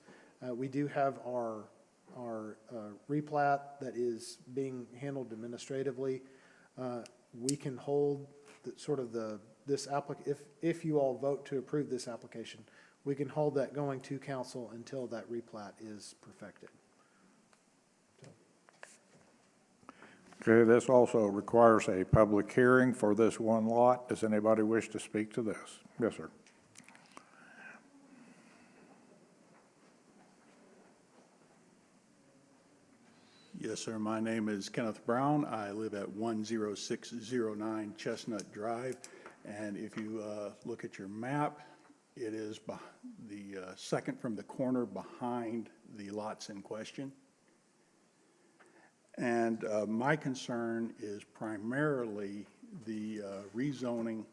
We do have our replat that is being handled administratively. We can hold if you all vote to approve this application, we can hold that going to council until that replat is perfected. Okay, this also requires a public hearing for this one lot. Does anybody wish to speak to this? Yes, sir. Yes, sir. My name is Kenneth Brown. I live at 10609 Chestnut Drive. And if you look at your map, it is the second from the corner behind the lots in question. And my concern is primarily the rezoning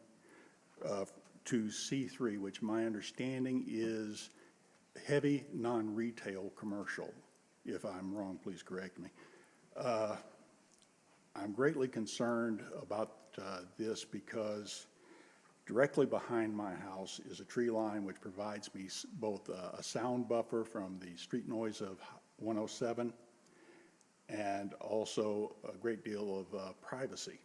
to C3, which my understanding is heavy non-retail commercial. If I'm wrong, please correct me. I'm greatly concerned about this because directly behind my house is a tree line which provides me both a sound buffer from the street noise of 107 and also a great deal of privacy.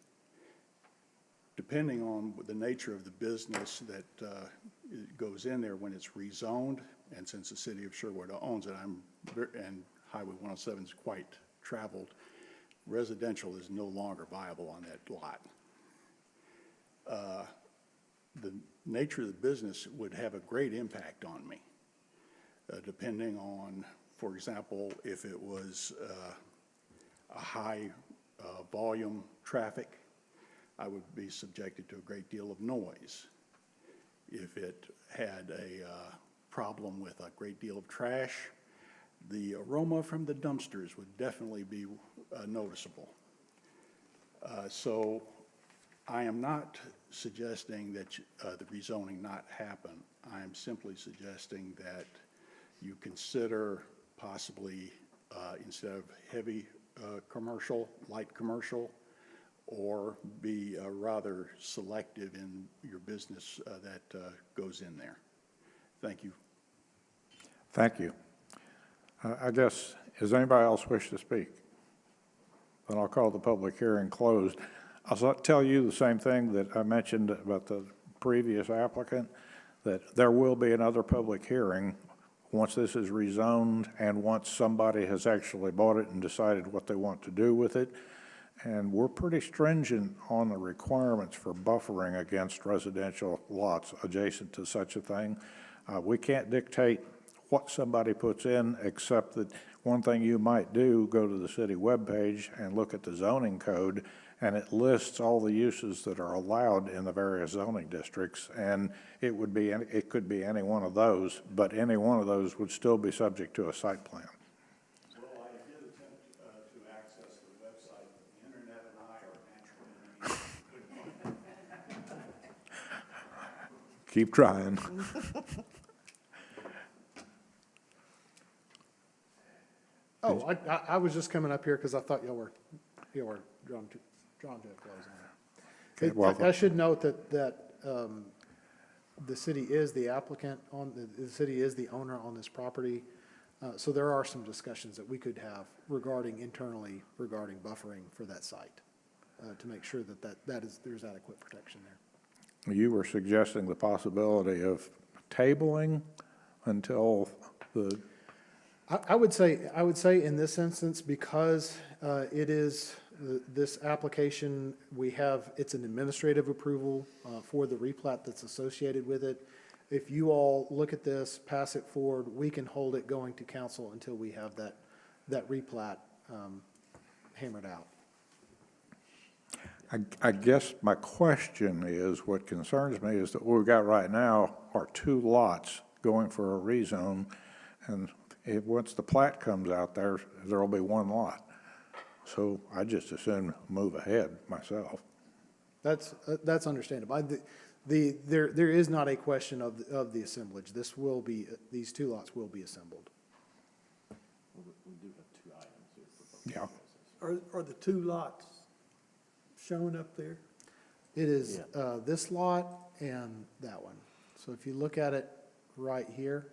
Depending on the nature of the business that goes in there when it's rezoned, and since the city of Sherwood owns it, and Highway 107 is quite traveled, residential is no longer viable on that lot. The nature of the business would have a great impact on me, depending on, for example, if it was a high volume traffic, I would be subjected to a great deal of noise. If it had a problem with a great deal of trash, the aroma from the dumpsters would definitely be noticeable. So I am not suggesting that the rezoning not happen. I am simply suggesting that you consider possibly instead of heavy commercial, light commercial, or be rather selective in your business that goes in there. Thank you. Thank you. I guess, does anybody else wish to speak? Then I'll call the public hearing closed. I'll tell you the same thing that I mentioned about the previous applicant, that there will be another public hearing once this is rezoned and once somebody has actually bought it and decided what they want to do with it. And we're pretty stringent on the requirements for buffering against residential lots adjacent to such a thing. We can't dictate what somebody puts in, except that one thing you might do, go to the city webpage and look at the zoning code, and it lists all the uses that are allowed in the various zoning districts, and it could be any one of those, but any one of those would still be subject to a site plan. Well, I did attempt to access the website, but the internet and I are naturally Keep trying. Oh, I was just coming up here because I thought y'all were drawn to a close on Okay, it. well, I should note that the city is the applicant the city is the owner on this property. So there are some discussions that we could have internally regarding buffering for that site, to make sure there's adequate protection there. You were suggesting the possibility of tabling until the, I would say in this instance, because it is, this application, it's an administrative approval for the replat that's associated with it. If you all look at this, pass it forward, we can hold it going to council until we have that replat hammered out. I guess my question is, what concerns me is that what we've got right now are 2 lots going for a rezone, and once the plat comes out there'll be 1 lot. So I just assume move ahead myself. That's understandable. There is not a question of the assemblage. These 2 lots will be assembled. Yeah. Are the 2 lots shown up there? It is this lot and that one. So if you look at it right here,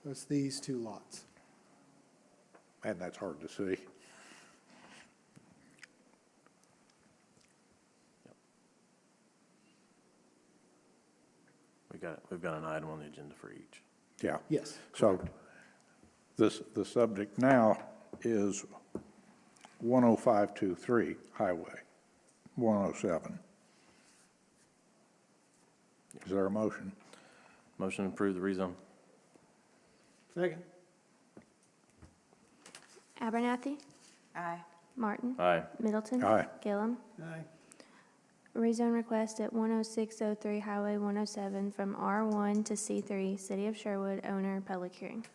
it's these 2 lots. And that's hard to see. We've got an item on the agenda for each. Yeah. Yes. So the subject now is 10523 Highway, 107. Is there a motion? Motion to approve the rezone. Second. Abernathy, Aye. Martin, Aye. Middleton. Aye. Gillum. Aye. Rezone request at 10603 Highway 107 from R1 to C3, City of Sherwood, owner, public hearing.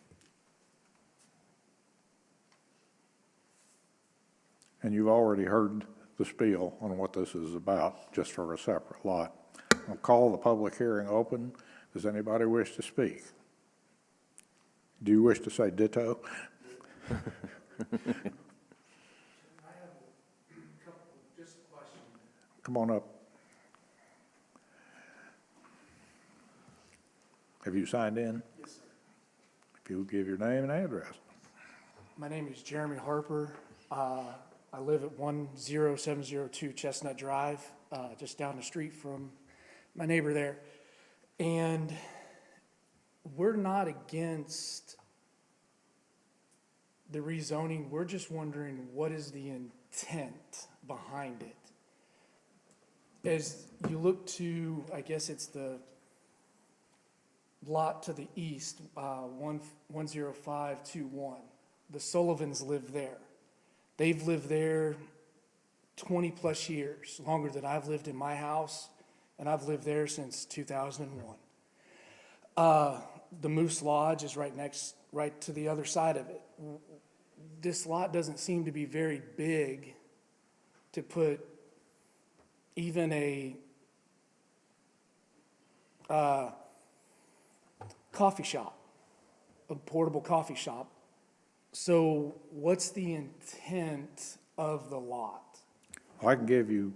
And you've already heard the spiel on what this is about, just for a separate lot. I'll call the public hearing open. Does anybody wish to speak? Do you wish to say ditto? I have a couple, just a question. Come on up. Have you signed in? Yes, sir. If you would give your name and address. My name is Jeremy Harper. I live at 10702 Chestnut Drive, just down the street from my neighbor there. And we're not against the rezoning. We're just wondering, what is the intent behind it? As you look to, I guess it's the lot to the east, 10521. The Sullivans live there. They've lived there 20 plus years, longer than I've lived in my house, and I've lived there since 2001. The Moose Lodge is right to the other side of it. This lot doesn't seem to be very big to put even a coffee shop, a portable coffee shop. So what's the intent of the lot? Well, I can give you,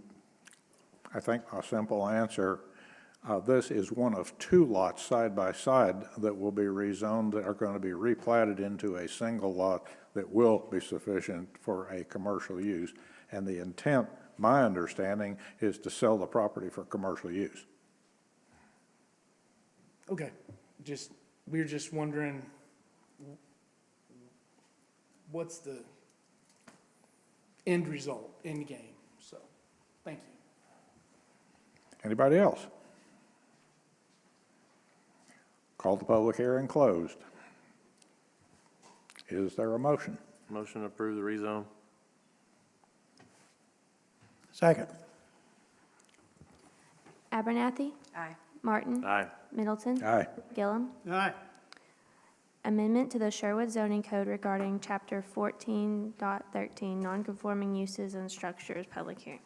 I think, a simple answer. This is one of 2 lots side by side that will be rezoned, that are going to be replatted into a single lot that will be sufficient for a commercial use. And the intent, my understanding, is to sell the property for commercial use. Okay, we're just wondering, what's the end result, end game? So, thank you. Anybody else? Call the public hearing closed. Is there a motion? Motion to approve the rezone. Second. Abernathy, Aye. Martin. Aye. Middleton. Aye. Gillum. Aye. Amendment to the Sherwood zoning code regarding chapter 14.13, nonconforming uses and structures, public hearing.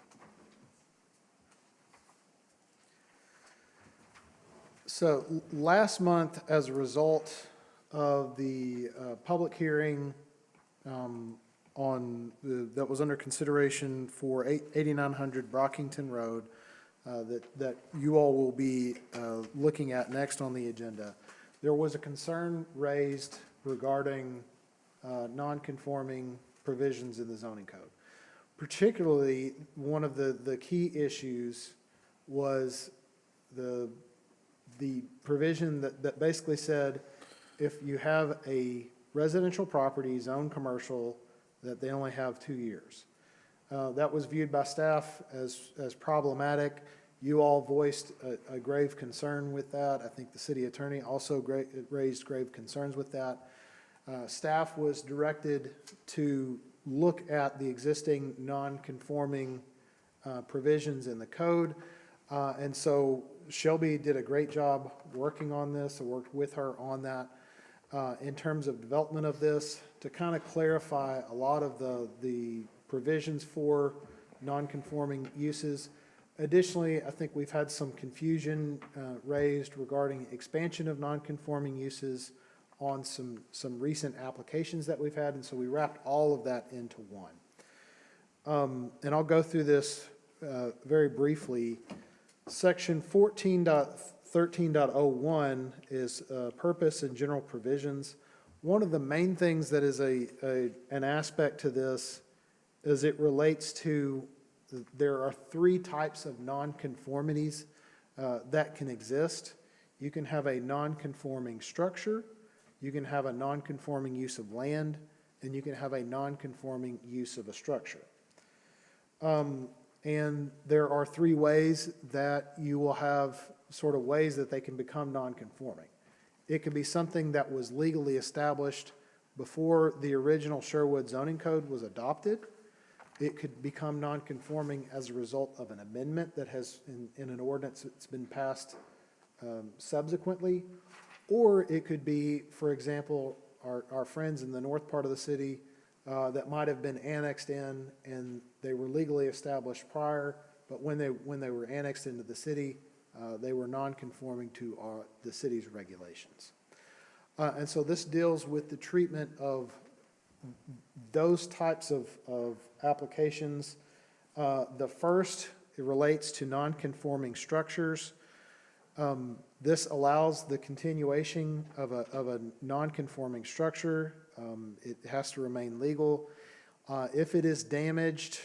So last month, as a result of the public hearing that was under consideration for 8900 Brockington Road, that you all will be looking at next on the agenda, there was a concern raised regarding non-conforming provisions in the zoning code. Particularly, one of the key issues was the provision that basically said, if you have a residential property zoned commercial, that they only have 2 years. That was viewed by staff as problematic. You all voiced a grave concern with that. I think the city attorney also raised grave concerns with that. Staff was directed to look at the existing non-conforming provisions in the code. And so Shelby did a great job working on this. I worked with her on that in terms of development of this to kind of clarify a lot of the provisions for non-conforming uses. Additionally, I think we've had some confusion raised regarding expansion of non-conforming uses on some recent applications that we've had, and so we wrapped all of that into one. And I'll go through this very briefly. Section 14.13.01 is purpose and general provisions. One of the main things that is an aspect to this is it relates to there are 3 types of nonconformities that can exist. You can have a nonconforming structure, you can have a nonconforming use of land, and you can have a nonconforming use of a structure. And there are 3 ways that you will have sort of ways that they can become nonconforming. It could be something that was legally established before the original Sherwood zoning code was adopted. It could become nonconforming as a result of an amendment that has, in an ordinance that's been passed subsequently. Or it could be, for example, our friends in the north part of the city that might have been annexed in and they were legally established prior, but when they were annexed into the city, they were non-conforming to the city's regulations. And so this deals with the treatment of those types of applications. The first, it relates to non-conforming structures. This allows the continuation of a non-conforming structure. It has to remain legal. If it is damaged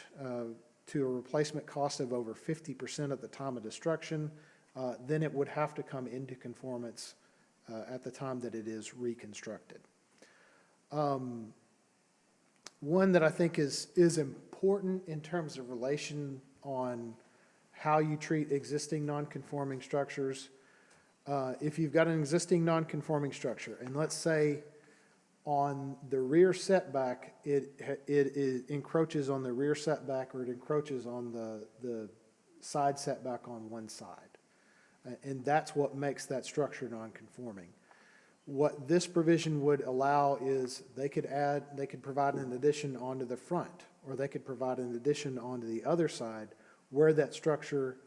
to a replacement cost of over 50% at the time of destruction, then it would have to come into conformance at the time that it is reconstructed. One that I think is important in terms of relation on how you treat existing non-conforming structures. If you've got an existing non-conforming structure, and let's say on the rear setback, it encroaches on the rear setback or it encroaches on the side setback on one side. And that's what makes that structure non-conforming. What this provision would allow is they could provide an addition onto the front, or they could provide an addition onto the other side where that structure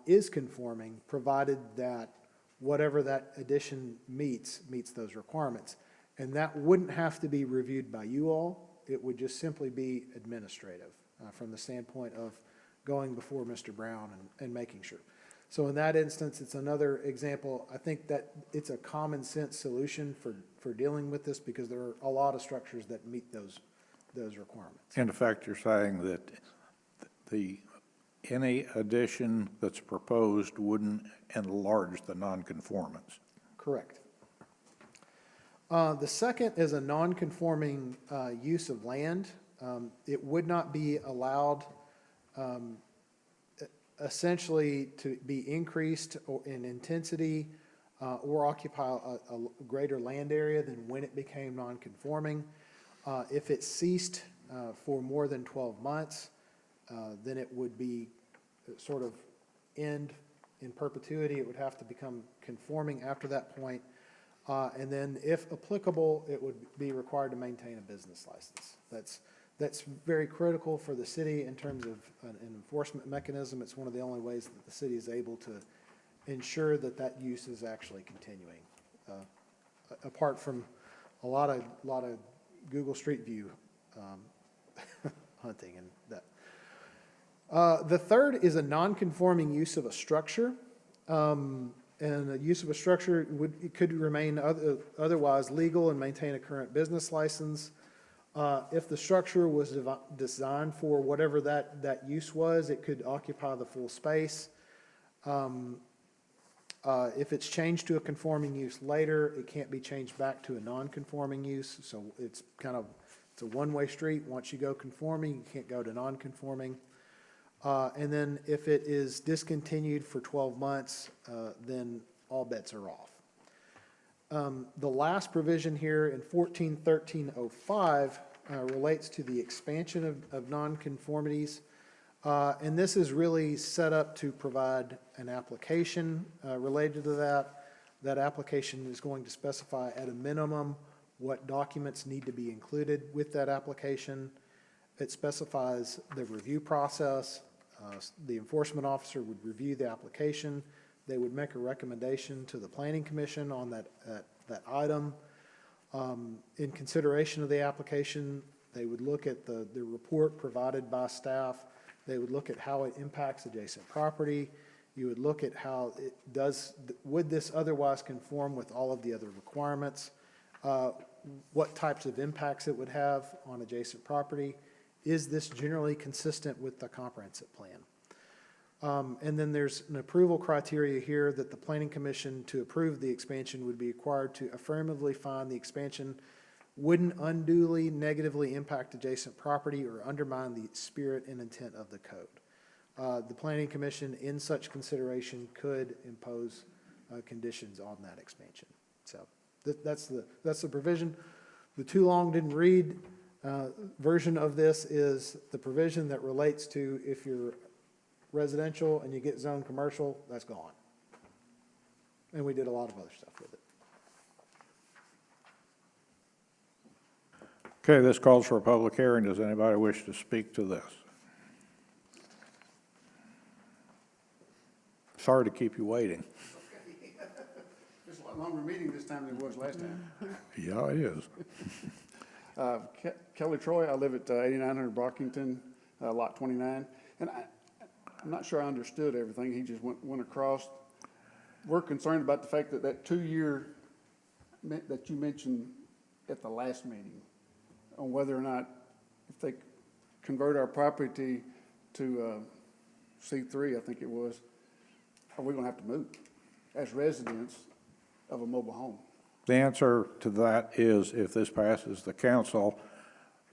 is conforming, provided that whatever that addition meets those requirements. And that wouldn't have to be reviewed by you all. It would just simply be administrative from the standpoint of going before Mr. Brown and making sure. So in that instance, it's another example. I think that it's a common sense solution for dealing with this because there are a lot of structures that meet those requirements. In effect, you're saying that any addition that's proposed wouldn't enlarge the nonconformance. Correct. The second is a non-conforming use of land. It would not be allowed essentially to be increased in intensity or occupy a greater land area than when it became non-conforming. If it ceased for more than 12 months, then it would be sort of end in perpetuity. It would have to become conforming after that point. And then if applicable, it would be required to maintain a business license. That's very critical for the city in terms of an enforcement mechanism. It's one of the only ways that the city is able to ensure that that use is actually continuing. Apart from a lot of Google Street View hunting and that. The third is a non-conforming use of a structure. And the use of a structure it could remain otherwise legal and maintain a current business license. If the structure was designed for whatever that use was, it could occupy the full space. If it's changed to a conforming use later, it can't be changed back to a non-conforming use. So it's a one-way street. Once you go conforming, you can't go to non-conforming. And then if it is discontinued for 12 months, then all bets are off. The last provision here in 141305 relates to the expansion of nonconformities. And this is really set up to provide an application related to that. That application is going to specify at a minimum what documents need to be included with that application. It specifies the review process. The enforcement officer would review the application. They would make a recommendation to the planning commission on that item. In consideration of the application, they would look at the report provided by staff. They would look at how it impacts adjacent property. You would look at how it does, would this otherwise conform with all of the other requirements? What types of impacts it would have on adjacent property? Is this generally consistent with the comprehensive plan? And then there's an approval criteria here that the Planning Commission, to approve the expansion, would be required to affirmatively find the expansion wouldn't unduly negatively impact adjacent property or undermine the spirit and intent of the code. The Planning Commission, in such consideration, could impose conditions on that expansion. So that's the provision. The too long didn't read version of this is the provision that relates to if you're residential and you get zoned commercial, that's gone. And we did a lot of other stuff with it. Okay, this calls for a public hearing. Does anybody wish to speak to this? Sorry to keep you waiting. It's a lot longer meeting this time than it was last time. Yeah, it is. Kelly Troy, I live at 8900 Brockington, Lot 29, and I'm not sure I understood everything. He just went across. We're concerned about the fact that that 2-year that you mentioned at the last meeting, on whether or not, if they convert our property to C3, I think it was, are we going to have to move as residents of a mobile home? The answer to that is, if this passes the council,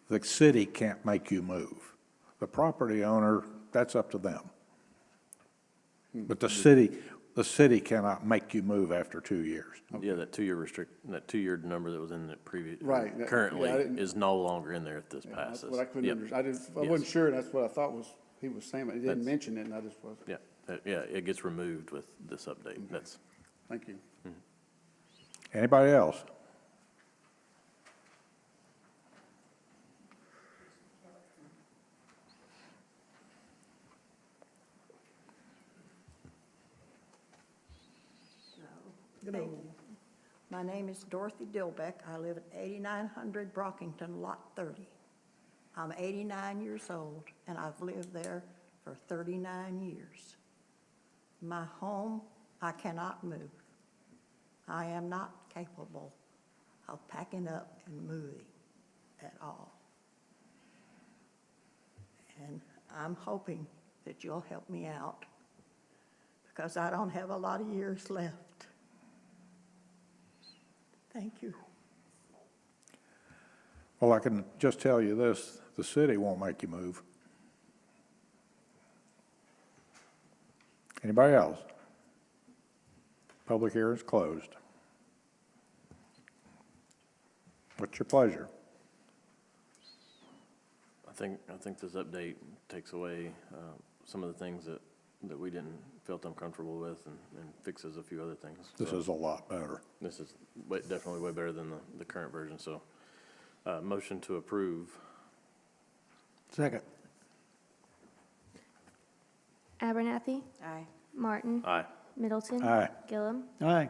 the city can't make you move. The property owner, that's up to them. But the city cannot make you move after 2 years. Yeah, that 2-year number that was in the previous, Right. currently Yeah, I didn't- is no longer in there if this Yeah, passes. that's what I couldn't Yep. understand. I Yes. wasn't sure, that's what I thought he was saying, but he didn't That's- mention it, and I just wasn't. Yeah, it gets removed with this update. That's, Thank you. Anybody else? Thank you. My name is Dorothy Dilbeck. I live at 8900 Brockington, Lot 30. I'm 89 years old, and I've lived there for 39 years. My home, I cannot move. I am not capable of packing up and moving at all. And I'm hoping that you'll help me out, because I don't have a lot of years left. Thank you. Well, I can just tell you this, the city won't make you move. Anybody else? Public hearing is closed. What's your pleasure? I think this update takes away some of the things that we didn't felt uncomfortable with and fixes a few other things. This So is a lot better. This is definitely way better than the current version, so motion to approve. Second. Abernathy, Aye. Martin, Aye. Middleton. Aye. Gillum. Aye.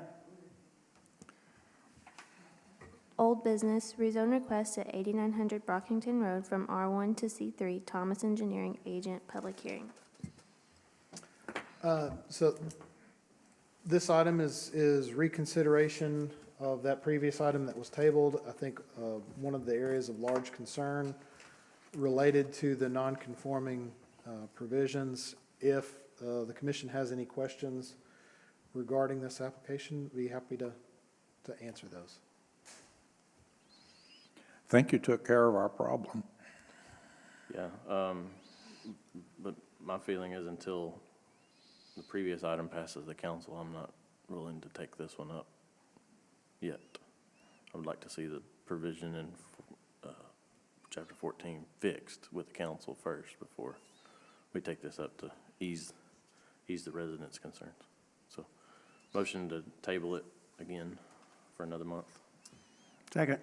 Old business, rezone request at 8900 Brockington Road from R1 to C3, Thomas Engineering Agent, public hearing. So this item is reconsideration of that previous item that was tabled. I think one of the areas of large concern related to the non-conforming provisions. If the commission has any questions regarding this application, we'd be happy to answer those. Think you took care of our problem. Yeah, but my feeling is until the previous item passes the council, I'm not willing to take this one up yet. I would like to see the provision in Chapter 14 fixed with the council first before we take this up to ease the residents' concerns. So, motion to table it again for another month. Second.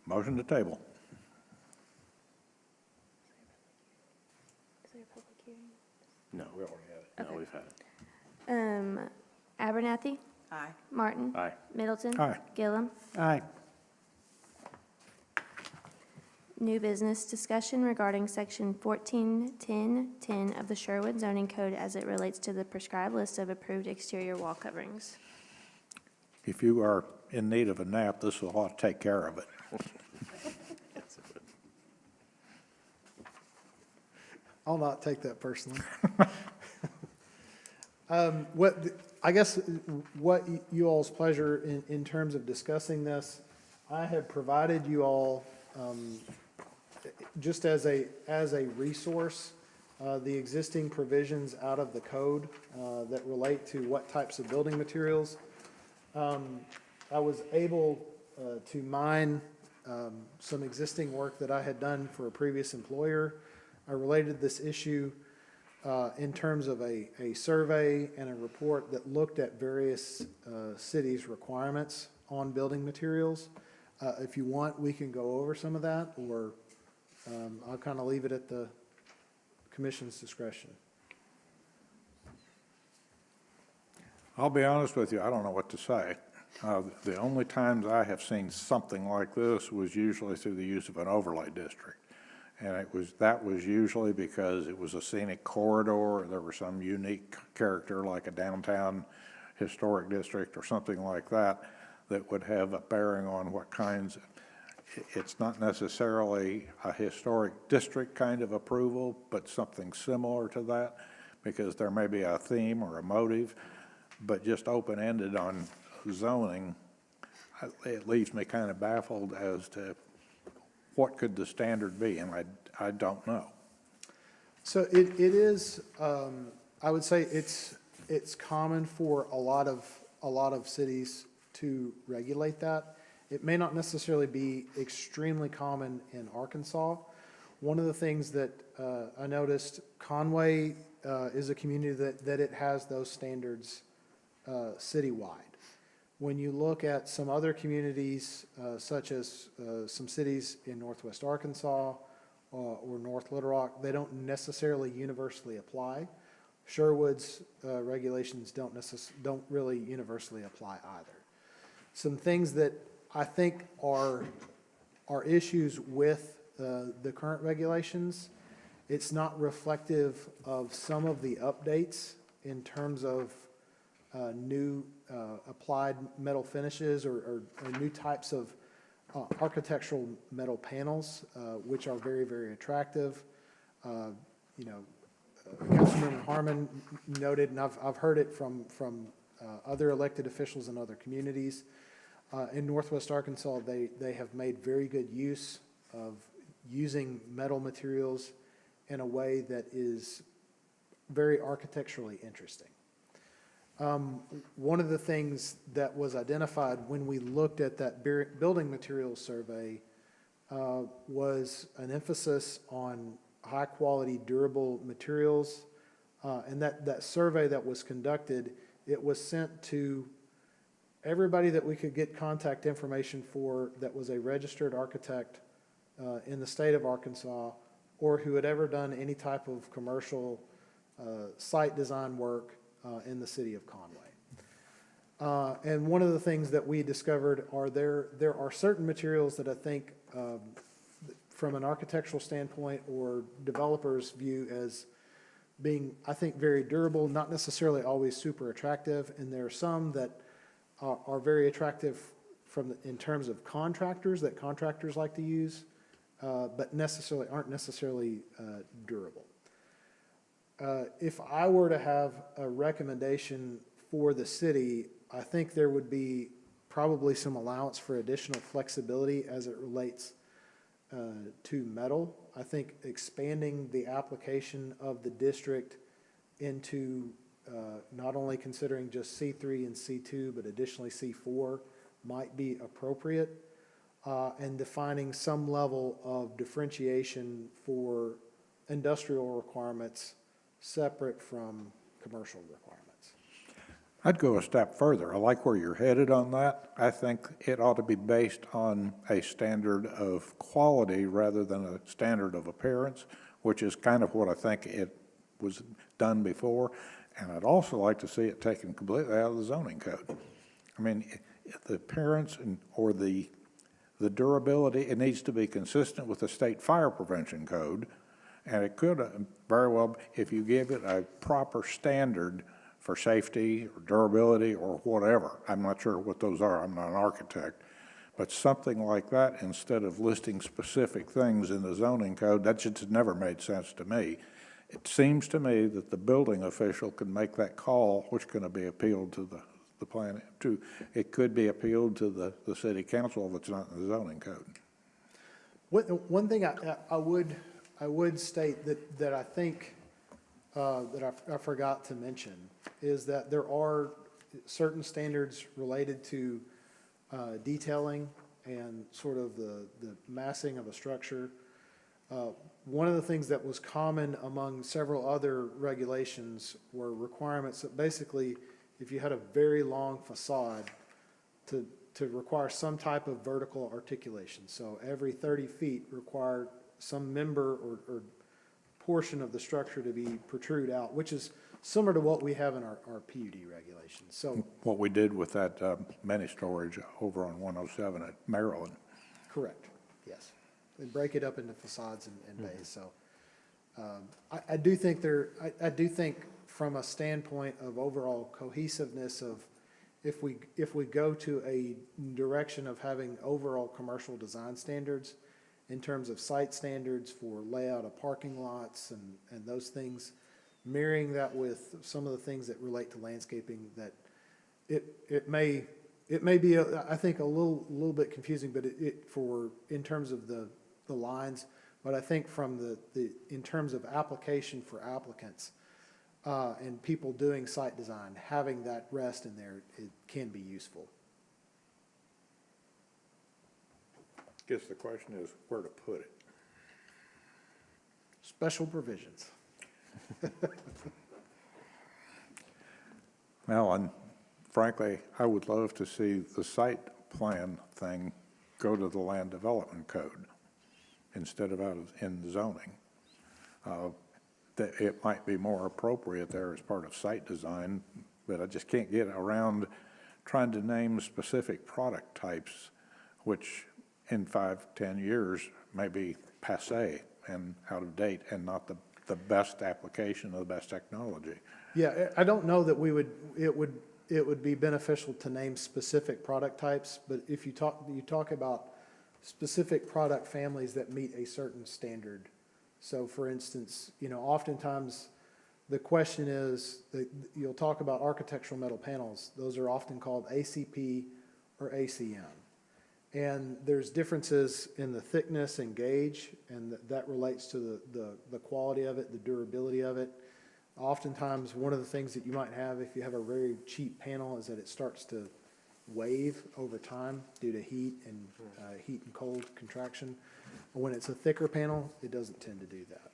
Motion to table. Is there a public hearing? No, We already had it. no, we've had it. Abernathy. Aye. Martin. Aye. Middleton. Aye. Gillum. Aye. New business discussion regarding section 141010 of the Sherwood zoning code as it relates to the prescribed list of approved exterior wall coverings. If you are in need of a nap, this will ought to take care of it. I'll not take that personally. I guess what you all's pleasure in terms of discussing this, I have provided you all, just as a resource, the existing provisions out of the code that relate to what types of building materials. I was able to mine some existing work that I had done for a previous employer. I related this issue in terms of a survey and a report that looked at various cities' requirements on building materials. If you want, we can go over some of that, or I'll kind of leave it at the commission's discretion. I'll be honest with you, I don't know what to say. The only times I have seen something like this was usually through the use of an overlay district. And that was usually because it was a scenic corridor, or there was some unique character like a downtown historic district or something like that, that would have a bearing on what kinds. It's not necessarily a historic district kind of approval, but something similar to that, because there may be a theme or a motive, but just open-ended on zoning, it leaves me kind of baffled as to what could the standard be, and I don't know. So it is, I would say it's common for a lot of cities to regulate that. It may not necessarily be extremely common in Arkansas. One of the things that I noticed, Conway is a community that it has those standards citywide. When you look at some other communities, such as some cities in northwest Arkansas or North Little Rock, they don't necessarily universally apply. Sherwood's regulations don't really universally apply either. Some things that I think are issues with the current regulations, it's not reflective of some of the updates in terms of new applied metal finishes or new types of architectural metal panels, which are very, very attractive. Councilmember Harmon noted, and I've heard it from other elected officials in other communities. In Northwest Arkansas, they have made very good use of using metal materials in a way that is very architecturally interesting. One of the things that was identified when we looked at that building materials survey was an emphasis on high-quality, durable materials. And that survey that was conducted, it was sent to everybody that we could get contact information for that was a registered architect in the state of Arkansas, or who had ever done any type of commercial site design work in the city of Conway. And one of the things that we discovered are there are certain materials that I think, from an architectural standpoint or developer's view, as being, I think, very durable, not necessarily always super attractive. And there are some that are very attractive in terms of contractors, that contractors like to use, but aren't necessarily durable. If I were to have a recommendation for the city, I think there would be probably some allowance for additional flexibility as it relates to metal. I think expanding the application of the district into not only considering just C3 and C2, but additionally C4 might be appropriate, and defining some level of differentiation for industrial requirements separate from commercial requirements. I'd go a step further. I like where you're headed on that. I think it ought to be based on a standard of quality rather than a standard of appearance, which is kind of what I think it was done before. And I'd also like to see it taken completely out of the zoning code. I mean, the appearance or the durability, it needs to be consistent with the state fire prevention code. And it could very well, if you give it a proper standard for safety or durability or whatever. I'm not sure what those are. I'm not an architect. But something like that, instead of listing specific things in the zoning code, that just never made sense to me. It seems to me that the building official can make that call, which can be appealed to the planning. It could be appealed to the city council if it's not in the zoning code. One thing I would state that I think that I forgot to mention is that there are certain standards related to detailing and sort of the massing of a structure. One of the things that was common among several other regulations were requirements that basically, if you had a very long facade, to require some type of vertical articulation. So every 30 feet required some member or portion of the structure to be protrude out, which is similar to what we have in our PUD regulations. So What we did with that mini storage over on 107 at Maryland. correct, yes. They break it up into facades and bays. So I do think I do think from a standpoint of overall cohesiveness of if we go to a direction of having overall commercial design standards in terms of site standards for layout of parking lots and those things, marrying that with some of the things that relate to landscaping, that it may be, I think, a little bit confusing, but in terms of the lines, but I think from in terms of application for applicants and people doing site design, having that rest in there, it can be useful. Guess the question is where to put it. Special provisions. Well, and frankly, I would love to see the site plan thing go to the land development code instead of in the zoning. That it might be more appropriate there as part of site design, but I just can't get around trying to name specific product types, which in 5-10 years may be passé and out of date and not the best application of the best technology. Yeah, I don't know that it would be beneficial to name specific product types, but if you talk about specific product families that meet a certain standard. So for instance, oftentimes the question is that you'll talk about architectural metal panels. Those are often called ACP or ACM. And there's differences in the thickness and gauge, and that relates to the quality of it, the durability of it. Oftentimes, one of the things that you might have if you have a very cheap panel is that it starts to wave over time due to heat and cold contraction. When it's a thicker panel, it doesn't tend to do that.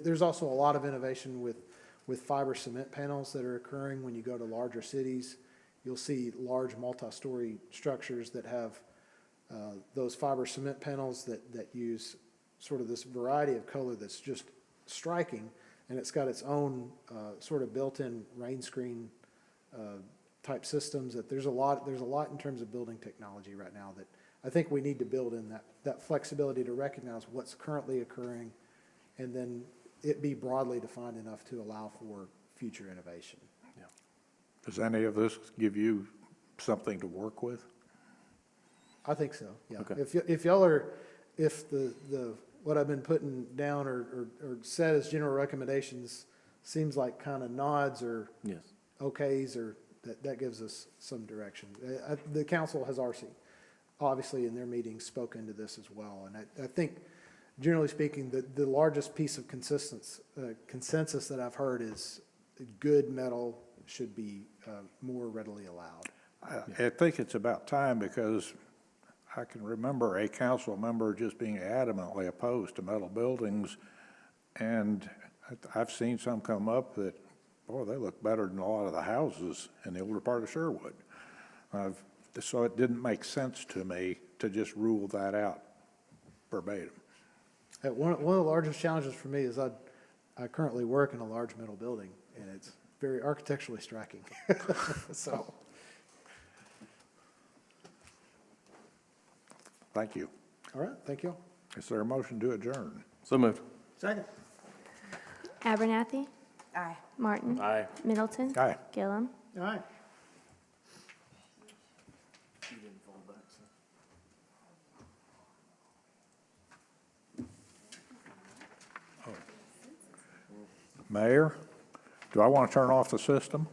There's also a lot of innovation with fiber cement panels that are occurring when you go to larger cities. You'll see large multi-story structures that have those fiber cement panels that use sort of this variety of color that's just striking. and it's got its own sort of built-in rain screen type systems, that there's a lot in terms of building technology right now that I think we need to build in that flexibility to recognize what's currently occurring, and then it be broadly defined enough to allow for future innovation. Does any of this give you something to work with? I think so, yeah. Okay. If y'all are, if the what I've been putting down or said as general recommendations seems like kind of nods or Yes. okays, or that gives us some direction. The council has obviously in their meetings spoken to this as well, and I think, generally speaking, the largest piece of consensus that I've heard is good metal should be more readily allowed. I think it's about time, because I can remember a council member just being adamantly opposed to metal buildings, and I've seen some come up that, boy, they look better than a lot of the houses in the older part of Sherwood. So it didn't make sense to me to just rule that out verbatim. One of the largest challenges for me is I currently work in a large metal building, and it's very architecturally striking. So, Thank you. all right, thank you. Is there a motion to adjourn? So moved. Second. Abernathy, Aye. Martin. Aye. Middleton. Aye. Gillum. All right. Mayor, do I want to turn off the system?